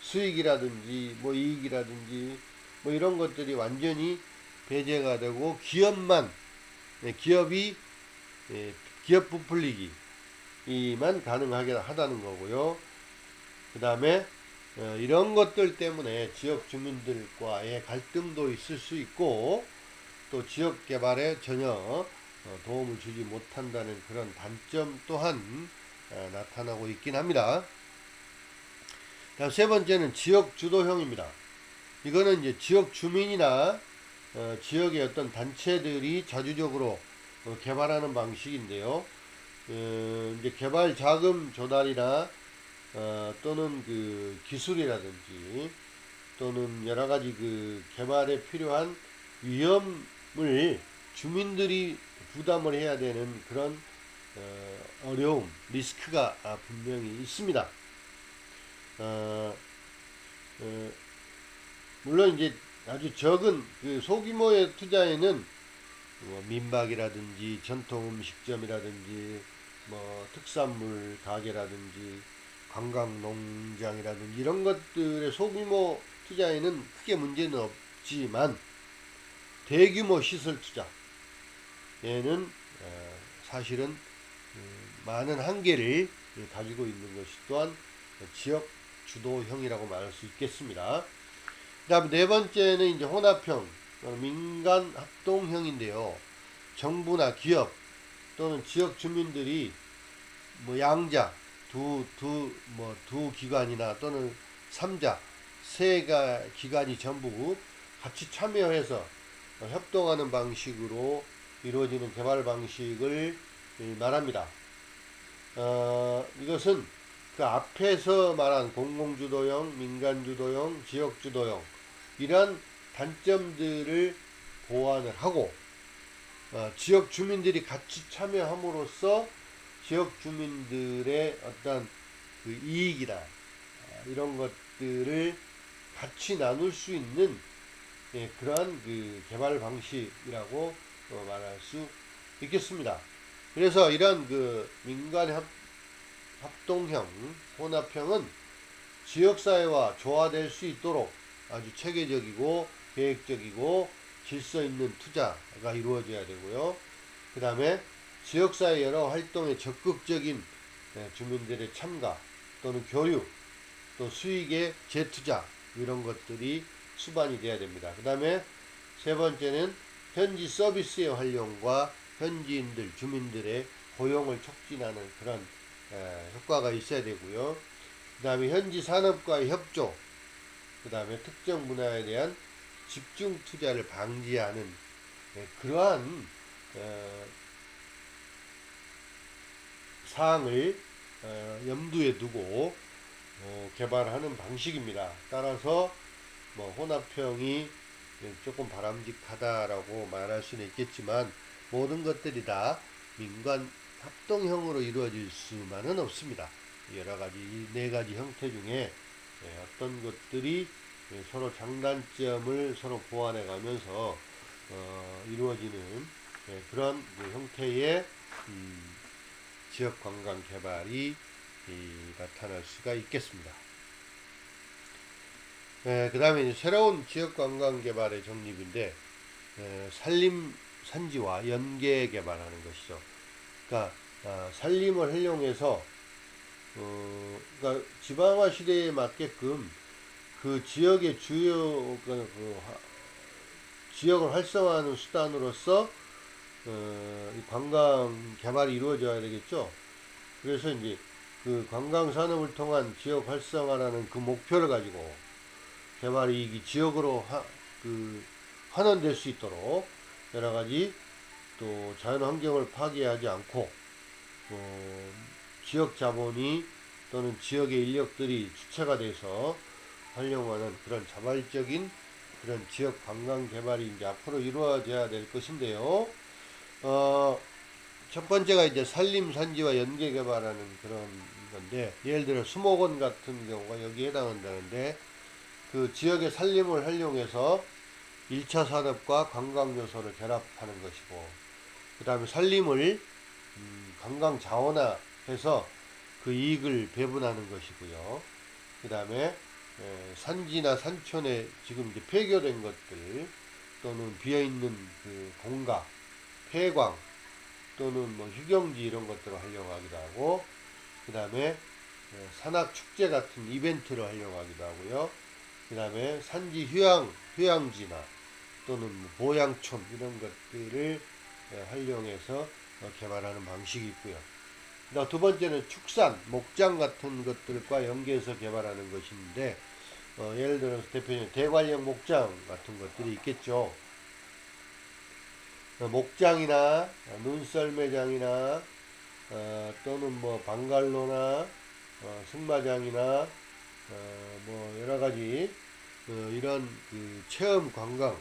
수익이라든지 뭐 이익이라든지 뭐 이런 것들이 완전히 배제가 되고 기업만 기업이 기업 부풀리기만 가능하게 하다는 거고요. 그 다음에 이런 것들 때문에 지역 주민들과의 갈등도 있을 수 있고 또 지역 개발에 전혀 도움을 주지 못한다는 그런 단점 또한 나타나고 있긴 합니다. 다음 세 번째는 지역 주도형입니다. 이거는 이제 지역 주민이나 지역의 어떤 단체들이 자주적으로 개발하는 방식인데요. 이제 개발 자금 조달이나 또는 그 기술이라든지 또는 여러 가지 그 개발에 필요한 위험을 주민들이 부담을 해야 되는 그런 어려움, 리스크가 분명히 있습니다. 물론 이제 아주 적은 그 소규모의 투자에는 뭐 민박이라든지 전통 음식점이라든지 뭐 특산물 가게라든지 관광 농장이라든지 이런 것들의 소규모 투자에는 크게 문제는 없지만 대규모 시설 투자에는 사실은 많은 한계를 가지고 있는 것이 또한 지역 주도형이라고 말할 수 있겠습니다. 그 다음에 네 번째는 이제 혼합형, 민간 합동형인데요. 정부나 기업 또는 지역 주민들이 뭐 양자, 두 기관이나 또는 삼자, 세 기관이 전부 같이 참여해서 협동하는 방식으로 이루어지는 개발 방식을 말합니다. 이것은 그 앞에서 말한 공공주도형, 민간주도형, 지역주도형 이러한 단점들을 보완을 하고 지역 주민들이 같이 참여함으로써 지역 주민들의 어떤 그 이익이나 이런 것들을 같이 나눌 수 있는 그러한 그 개발 방식이라고 말할 수 있겠습니다. 그래서 이런 그 민간 합동형, 혼합형은 지역사회와 조화될 수 있도록 아주 체계적이고 계획적이고 질서 있는 투자가 이루어져야 되고요. 그 다음에 지역사회 여러 활동에 적극적인 주민들의 참가 또는 교육 또 수익의 재투자 이런 것들이 수반이 돼야 됩니다. 그 다음에 세 번째는 현지 서비스의 활용과 현지인들 주민들의 고용을 촉진하는 그런 효과가 있어야 되고요. 그 다음에 현지 산업과의 협조 그 다음에 특정 분야에 대한 집중 투자를 방지하는 그러한 사항을 염두에 두고 개발하는 방식입니다. 따라서 뭐 혼합형이 조금 바람직하다라고 말할 수는 있겠지만 모든 것들이 다 민간 합동형으로 이루어질 수만은 없습니다. 여러 가지 이 네 가지 형태 중에 어떤 것들이 서로 장단점을 서로 보완해 가면서 이루어지는 그런 그 형태의 지역 관광 개발이 나타날 수가 있겠습니다. 그 다음에 새로운 지역 관광 개발의 정립인데 산림 산지와 연계 개발하는 것이죠. 그러니까 산림을 활용해서 그러니까 지방화 시대에 맞게끔 그 지역의 주요 지역을 활성화하는 수단으로서 관광 개발이 이루어져야 되겠죠. 그래서 이제 그 관광 산업을 통한 지역 활성화라는 그 목표를 가지고 개발 이익이 지역으로 환원될 수 있도록 여러 가지 또 자연 환경을 파괴하지 않고 지역 자본이 또는 지역의 인력들이 주체가 돼서 활용하는 그런 자발적인 그런 지역 관광 개발이 이제 앞으로 이루어져야 될 것인데요. 첫 번째가 이제 산림 산지와 연계 개발하는 그런 건데, 예를 들어 수목원 같은 경우가 여기에 해당한다는데, 그 지역의 산림을 활용해서 1차 산업과 관광 요소를 결합하는 것이고, 그 다음에 산림을 관광 자원화해서 그 이익을 배분하는 것이고요. 그 다음에 산지나 산촌에 지금 이제 폐교된 것들 또는 비어있는 그 공가, 폐광 또는 뭐 휴경지 이런 것들을 활용하기도 하고, 그 다음에 산악 축제 같은 이벤트를 활용하기도 하고요. 그 다음에 산지 휴양지나 또는 뭐 보양촌 이런 것들을 활용해서 개발하는 방식이 있고요. 두 번째는 축산, 목장 같은 것들과 연계해서 개발하는 것인데, 예를 들어서 대표적인 대관령 목장 같은 것들이 있겠죠. 목장이나 눈썰매장이나 또는 뭐 방갈로나 승마장이나 뭐 여러 가지 이런 그 체험 관광을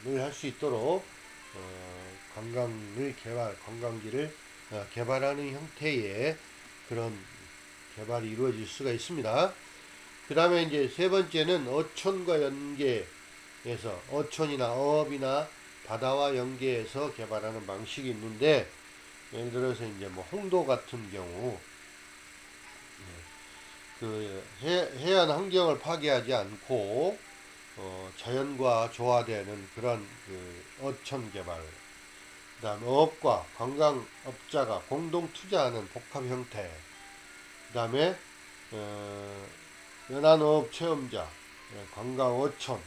할 수 있도록 관광지를 개발하는 형태의 그런 개발이 이루어질 수가 있습니다. 그 다음에 이제 세 번째는 어촌과 연계해서 어촌이나 어업이나 바다와 연계해서 개발하는 방식이 있는데, 예를 들어서 이제 뭐 홍도 같은 경우 그 해안 환경을 파괴하지 않고 자연과 조화되는 그런 그 어촌 개발, 그 다음 어업과 관광업자가 공동 투자하는 복합 형태, 그 다음에 연안어업 체험자, 관광 어촌,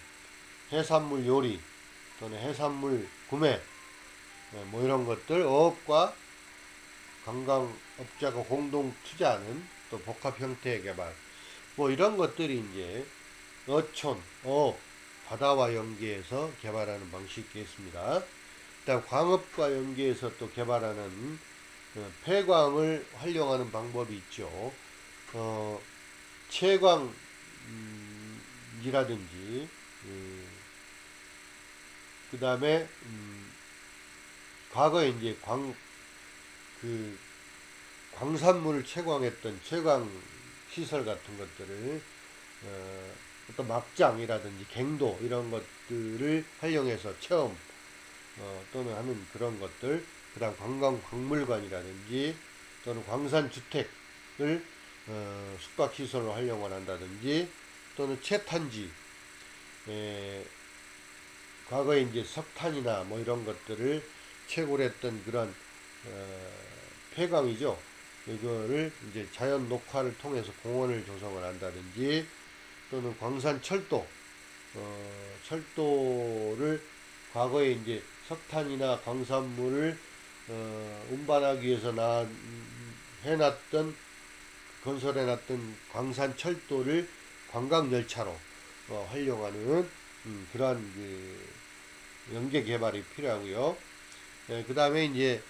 해산물 요리 또는 해산물 구매, 뭐 이런 것들 어업과 관광업자가 공동 투자하는 또 복합 형태의 개발, 뭐 이런 것들이 이제 어촌, 어업, 바다와 연계해서 개발하는 방식이 있습니다. 일단 광업과 연계해서 또 개발하는 폐광을 활용하는 방법이 있죠. 채광이라든지 그 다음에 과거에 이제 광산물을 채광했던 채광 시설 같은 것들을 어떤 막장이라든지 갱도 이런 것들을 활용해서 체험 또는 하는 그런 것들, 그 다음 관광박물관이라든지 또는 광산주택을 숙박시설로 활용을 한다든지, 또는 채탄지, 과거에 이제 석탄이나 뭐 이런 것들을 채굴했던 그런 폐광이죠. 이거를 이제 자연 녹화를 통해서 공원을 조성을 한다든지, 또는 광산철도, 철도를 과거에 이제 석탄이나 광산물을 운반하기 위해서 건설해놨던 광산철도를 관광열차로 활용하는 그러한 그 연계 개발이 필요하고요. 그 다음에 이제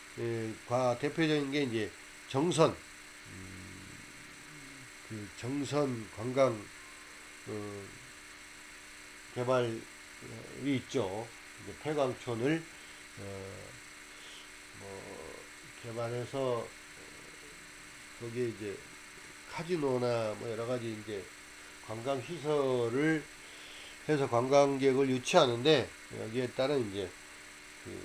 대표적인 게 이제 정선, 그 정선 관광 개발이 있죠. 이제 폐광촌을 뭐 개발해서 거기에 이제 카지노나 뭐 여러 가지 이제 관광 시설을 해서 관광객을 유치하는데, 여기에 따른 이제 그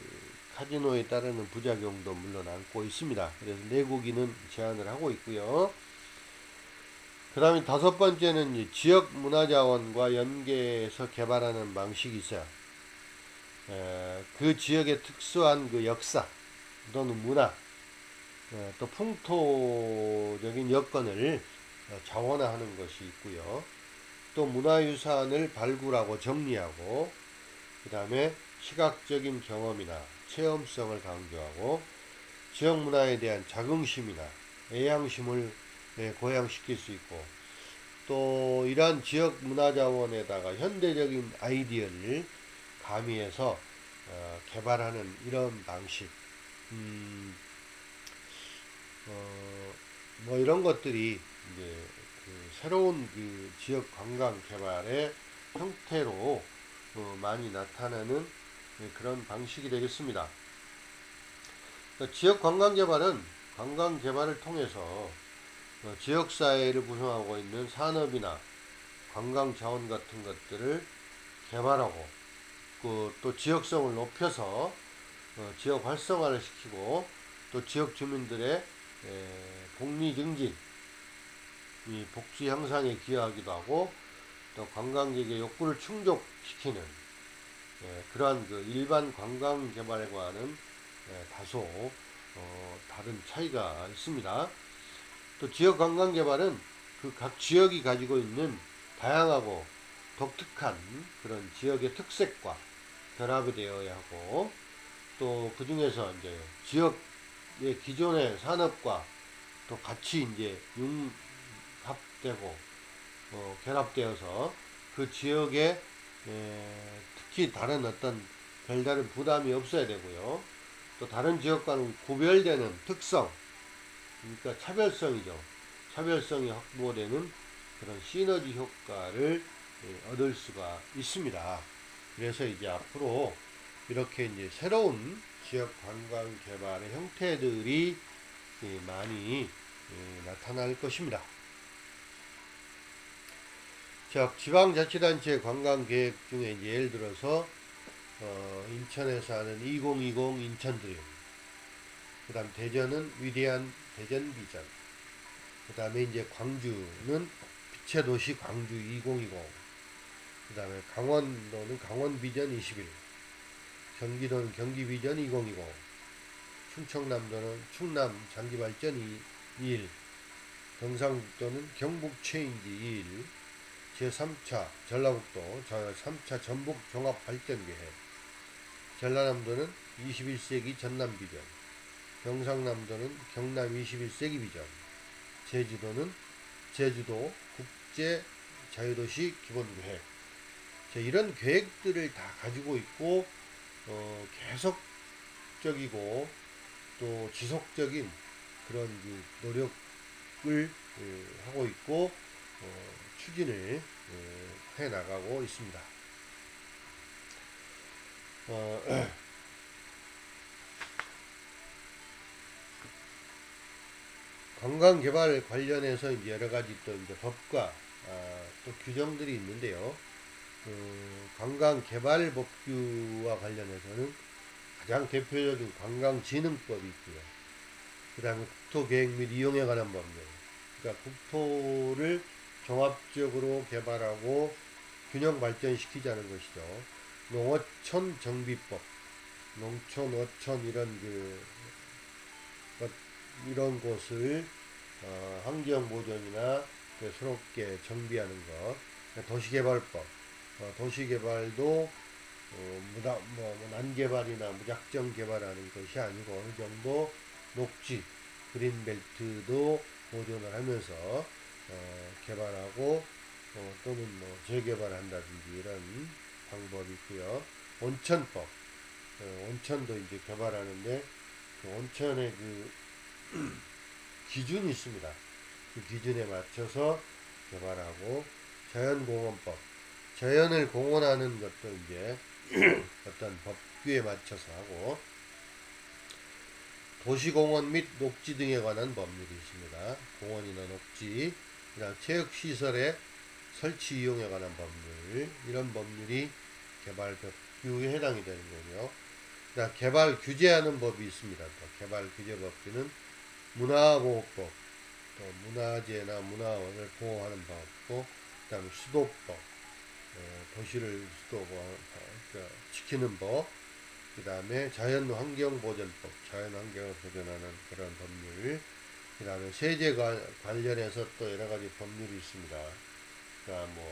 카지노에 따르는 부작용도 물론 안고 있습니다. 그래서 내국인은 제한을 하고 있고요. 그 다음에 다섯 번째는 이제 지역 문화자원과 연계해서 개발하는 방식이 있어요. 그 지역의 특수한 그 역사 또는 문화, 또 풍토적인 여건을 자원화하는 것이 있고요. 또 문화유산을 발굴하고 정리하고, 그 다음에 시각적인 경험이나 체험성을 강조하고, 지역 문화에 대한 자긍심이나 애향심을 고양시킬 수 있고, 또 이러한 지역 문화자원에다가 현대적인 아이디어를 가미해서 개발하는 이런 방식, 뭐 이런 것들이 이제 그 새로운 그 지역 관광 개발의 형태로 많이 나타나는 그런 방식이 되겠습니다. 그러니까 지역 관광 개발은 관광 개발을 통해서 지역 사회를 구성하고 있는 산업이나 관광 자원 같은 것들을 개발하고 또 지역성을 높여서 지역 활성화를 시키고 또 지역 주민들의 복리 증진, 이 복지 향상에 기여하기도 하고 또 관광객의 욕구를 충족시키는 그러한 그 일반 관광 개발과는 다소 다른 차이가 있습니다. 또 지역 관광 개발은 그 각 지역이 가지고 있는 다양하고 독특한 그런 지역의 특색과 결합이 되어야 하고 또 그 중에서 이제 지역의 기존의 산업과 또 같이 이제 융합되고 결합되어서 그 지역에 특히 다른 어떤 별다른 부담이 없어야 되고요. 또 다른 지역과는 구별되는 특성, 그러니까 차별성이죠. 차별성이 확보되는 그런 시너지 효과를 얻을 수가 있습니다. 그래서 이제 앞으로 이렇게 이제 새로운 지역 관광 개발의 형태들이 많이 나타날 것입니다. 자, 지방자치단체 관광계획 중에 이제 예를 들어서 인천에서 하는 2020 인천드림, 그 다음 대전은 위대한 대전 비전, 그 다음에 이제 광주는 빛의 도시 광주 2020, 그 다음에 강원도는 강원 비전 21, 경기도는 경기 비전 2020, 충청남도는 충남 장기발전 21, 경상북도는 경북 체인지 21, 제3차 전라북도 제3차 전북 종합발전계획, 전라남도는 21세기 전남비전, 경상남도는 경남 21세기 비전, 제주도는 제주도 국제 자유도시 기본계획. 이런 계획들을 다 가지고 있고 계속적이고 또 지속적인 그런 그 노력을 하고 있고 추진을 해 나가고 있습니다. 관광 개발 관련해서 이제 여러 가지 또 이제 법과 또 규정들이 있는데요. 관광 개발 법규와 관련해서는 가장 대표적인 관광진흥법이 있고요. 그 다음에 국토계획 및 이용에 관한 법률. 그러니까 국토를 종합적으로 개발하고 균형 발전시키자는 것이죠. 농어촌 정비법, 농촌, 어촌 이런 곳을 환경 보존이나 새롭게 정비하는 것, 도시개발법, 도시개발도 난개발이나 무작정 개발하는 것이 아니고 어느 정도 녹지, 그린벨트도 보존을 하면서 개발하고 또는 뭐 재개발한다든지 이런 방법이 있고요. 온천법, 온천도 이제 개발하는데 그 온천의 그 기준이 있습니다. 그 기준에 맞춰서 개발하고 자연공원법, 자연을 공원하는 것도 이제 어떤 법규에 맞춰서 하고 도시공원 및 녹지 등에 관한 법률이 있습니다. 공원이나 녹지, 그다음 체육시설의 설치 이용에 관한 법률, 이런 법률이 개발 법규에 해당이 되는 거고요. 그다음 개발 규제하는 법이 있습니다. 또 개발 규제 법규는 문화보호법, 또 문화재나 문화원을 보호하는 법, 그다음에 수도법, 도시를 지키는 법, 그 다음에 자연환경보전법, 자연환경을 보존하는 그런 법률, 그 다음에 세제 관련해서 또 여러가지 법률이 있습니다. 그러니까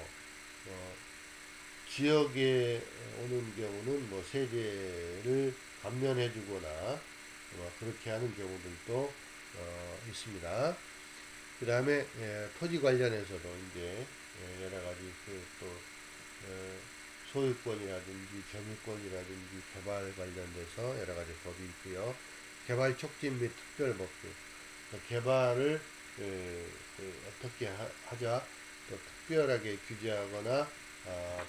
지역에 오는 경우는 세제를 감면해주거나 그렇게 하는 경우들도 있습니다. 그 다음에 토지 관련해서도 이제 여러가지 소유권이라든지 점유권이라든지 개발 관련돼서 여러가지 법이 있고요. 개발 촉진 및 특별법규, 개발을 어떻게 하자, 또 특별하게 규제하거나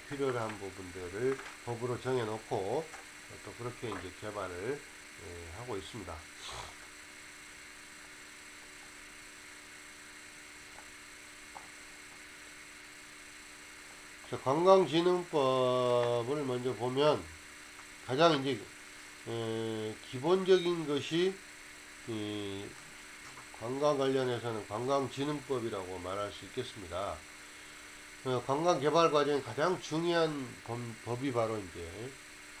필요한 부분들을 법으로 정해놓고 또 그렇게 이제 개발을 하고 있습니다. 관광진흥법을 먼저 보면 가장 이제 기본적인 것이 관광 관련해서는 관광진흥법이라고 말할 수 있겠습니다. 관광 개발 과정에 가장 중요한 법이 바로 이제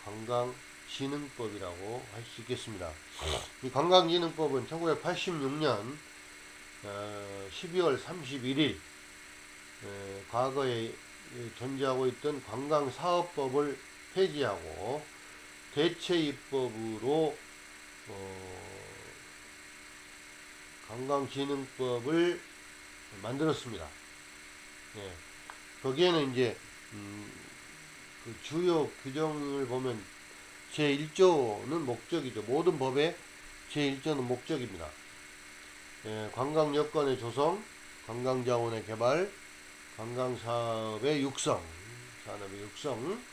관광진흥법이라고 할 수 있겠습니다. 이 관광진흥법은 1986년 12월 31일 과거에 존재하고 있던 관광사업법을 폐지하고 대체입법으로 관광진흥법을 만들었습니다. 예. 거기에는 이제 그 주요 규정을 보면 제1조는 목적이죠. 모든 법의 제1조는 목적입니다. 예, 관광 여건의 조성, 관광 자원의 개발, 관광 사업의 육성, 산업의 육성,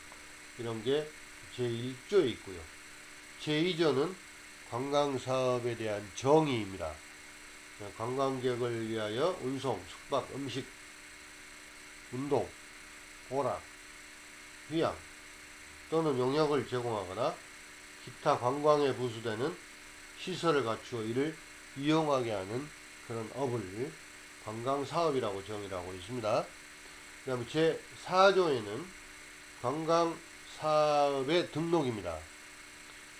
이런 게 제1조에 있고요. 제2조는 관광 사업에 대한 정의입니다. 관광객을 위하여 운송, 숙박, 음식, 운동, 오락, 휴양 또는 용역을 제공하거나 기타 관광에 부수되는 시설을 갖추어 이를 이용하게 하는 그런 업을 관광사업이라고 정의하고 있습니다. 그 다음에 제4조에는 관광사업의 등록입니다.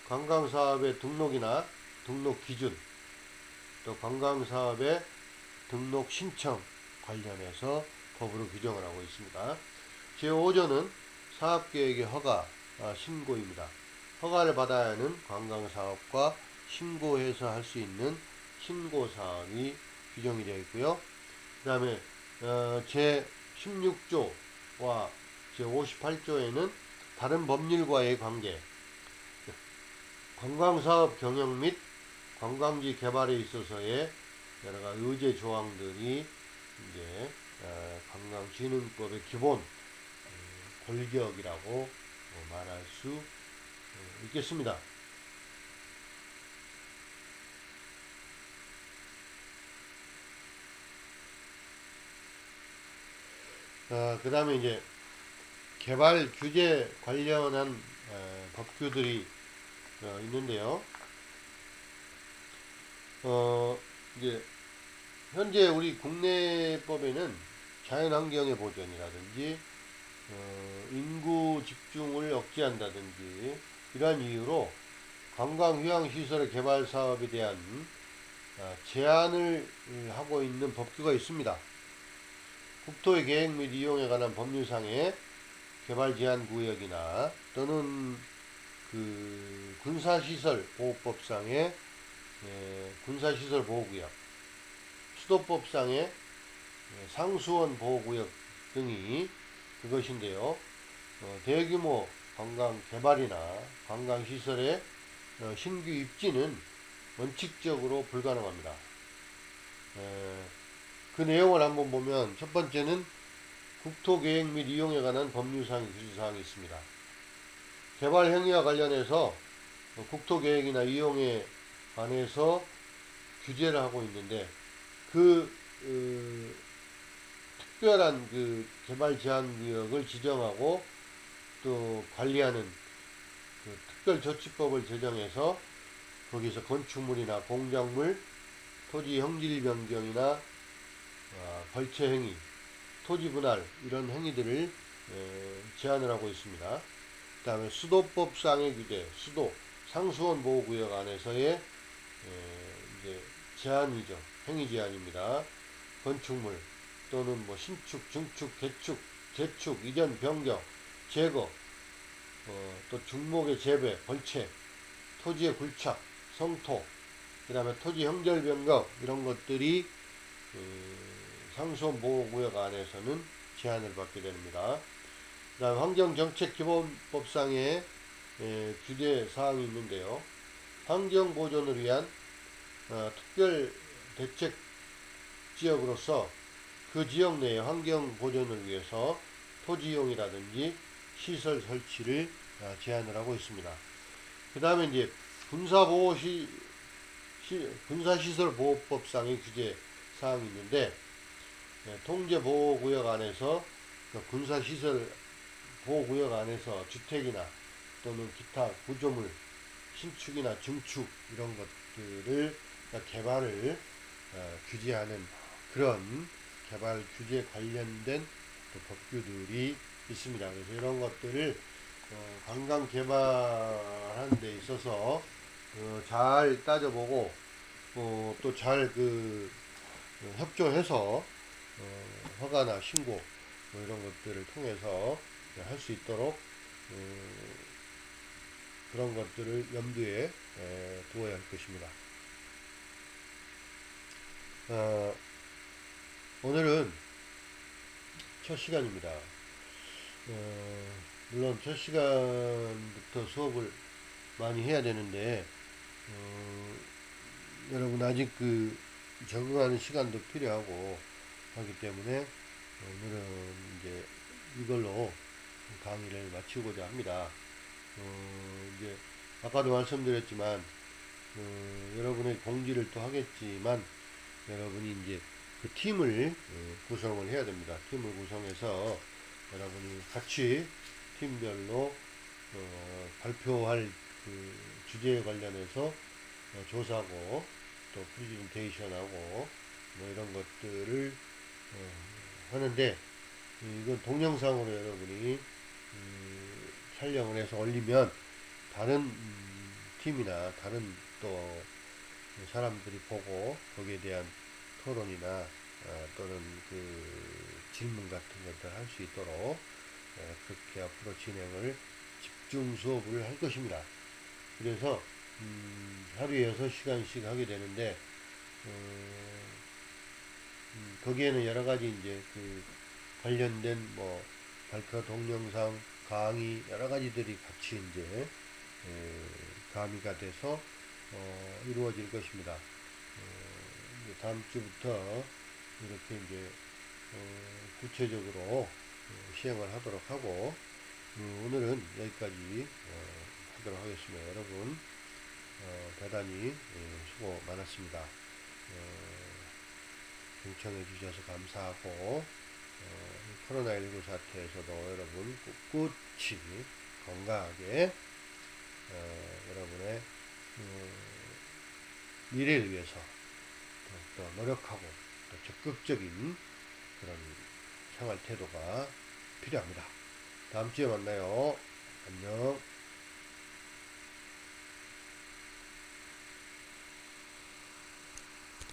관광사업의 등록이나 등록 기준, 또 관광사업의 등록 신청 관련해서 법으로 규정을 하고 있습니다. 제5조는 사업계획의 허가, 신고입니다. 허가를 받아야 하는 관광사업과 신고해서 할 수 있는 신고사항이 규정이 되어 있고요. 그 다음에 제16조와 제58조에는 다른 법률과의 관계, 관광사업 경영 및 관광지 개발에 있어서의 여러가지 의제 조항들이 이제 관광진흥법의 기본 골격이라고 말할 수 있겠습니다. 그 다음에 이제 개발 규제 관련한 법규들이 있는데요. 이제 현재 우리 국내법에는 자연환경의 보존이라든지 인구 집중을 억제한다든지 이러한 이유로 관광휴양시설의 개발 사업에 대한 제한을 하고 있는 법규가 있습니다. 국토의 계획 및 이용에 관한 법률상의 개발 제한 구역이나 또는 그 군사시설 보호법상의 군사시설 보호구역, 수도법상의 상수원 보호구역 등이 그것인데요. 대규모 관광 개발이나 관광시설의 신규 입지는 원칙적으로 불가능합니다. 그 내용을 한번 보면 첫 번째는 국토계획 및 이용에 관한 법률상 규제사항이 있습니다. 개발 행위와 관련해서 국토계획이나 이용에 관해서 규제를 하고 있는데 특별한 그 개발 제한 구역을 지정하고 또 관리하는 그 특별조치법을 제정해서 거기서 건축물이나 공작물, 토지 형질 변경이나 벌채 행위, 토지 분할 이런 행위들을 제한을 하고 있습니다. 그 다음에 수도법상의 규제, 수도 상수원 보호구역 안에서의 이제 제한이죠. 행위 제한입니다. 건축물 또는 뭐 신축, 증축, 개축, 재축, 이전, 변경, 제거, 또 중목의 재배, 벌채, 토지의 굴착, 성토, 그 다음에 토지 형절 변경 이런 것들이 상수원 보호구역 안에서는 제한을 받게 됩니다. 그 다음 환경정책기본법상의 규제 사항이 있는데요. 환경보존을 위한 특별 대책 지역으로서 그 지역 내의 환경 보존을 위해서 토지 이용이라든지 시설 설치를 제한을 하고 있습니다. 그 다음에 이제 군사시설보호법상의 규제 사항이 있는데, 통제보호구역 안에서 그 군사시설 보호구역 안에서 주택이나 또는 기타 구조물 신축이나 증축 이런 것들을 개발을 규제하는 그런 개발 규제 관련된 또 법규들이 있습니다. 그래서 이런 것들을 관광 개발하는 데 있어서 잘 따져보고 또 잘 협조해서 허가나 신고 뭐 이런 것들을 통해서 할 수 있도록 그런 것들을 염두에 두어야 할 것입니다. 오늘은 첫 시간입니다. 물론 첫 시간부터 수업을 많이 해야 되는데 여러분 아직 적응하는 시간도 필요하고 하기 때문에 오늘은 이제 이걸로 강의를 마치고자 합니다. 이제 아까도 말씀드렸지만 여러분의 공지를 또 하겠지만 여러분이 이제 그 팀을 구성을 해야 됩니다. 팀을 구성해서 여러분이 같이 팀별로 발표할 그 주제에 관련해서 조사하고 또 프레젠테이션하고 뭐 이런 것들을 하는데, 이건 동영상으로 여러분이 촬영을 해서 올리면 다른 팀이나 다른 또 사람들이 보고 거기에 대한 토론이나 또는 그 질문 같은 것들 할 수 있도록 그렇게 앞으로 진행을 집중 수업을 할 것입니다. 그래서 하루에 6시간씩 하게 되는데 거기에는 여러 가지 이제 그 관련된 뭐 발표 동영상 강의 여러 가지들이 같이 이제 가미가 돼서 이루어질 것입니다. 이제 다음 주부터 이렇게 이제 구체적으로 시행을 하도록 하고 오늘은 여기까지 하도록 하겠습니다. 여러분 대단히 수고 많았습니다. 경청해 주셔서 감사하고 코로나19 사태에서도 여러분 꿋꿋이 건강하게 여러분의 미래를 위해서 더욱더 노력하고 또 적극적인 그런 생활 태도가 필요합니다. 다음 주에 만나요.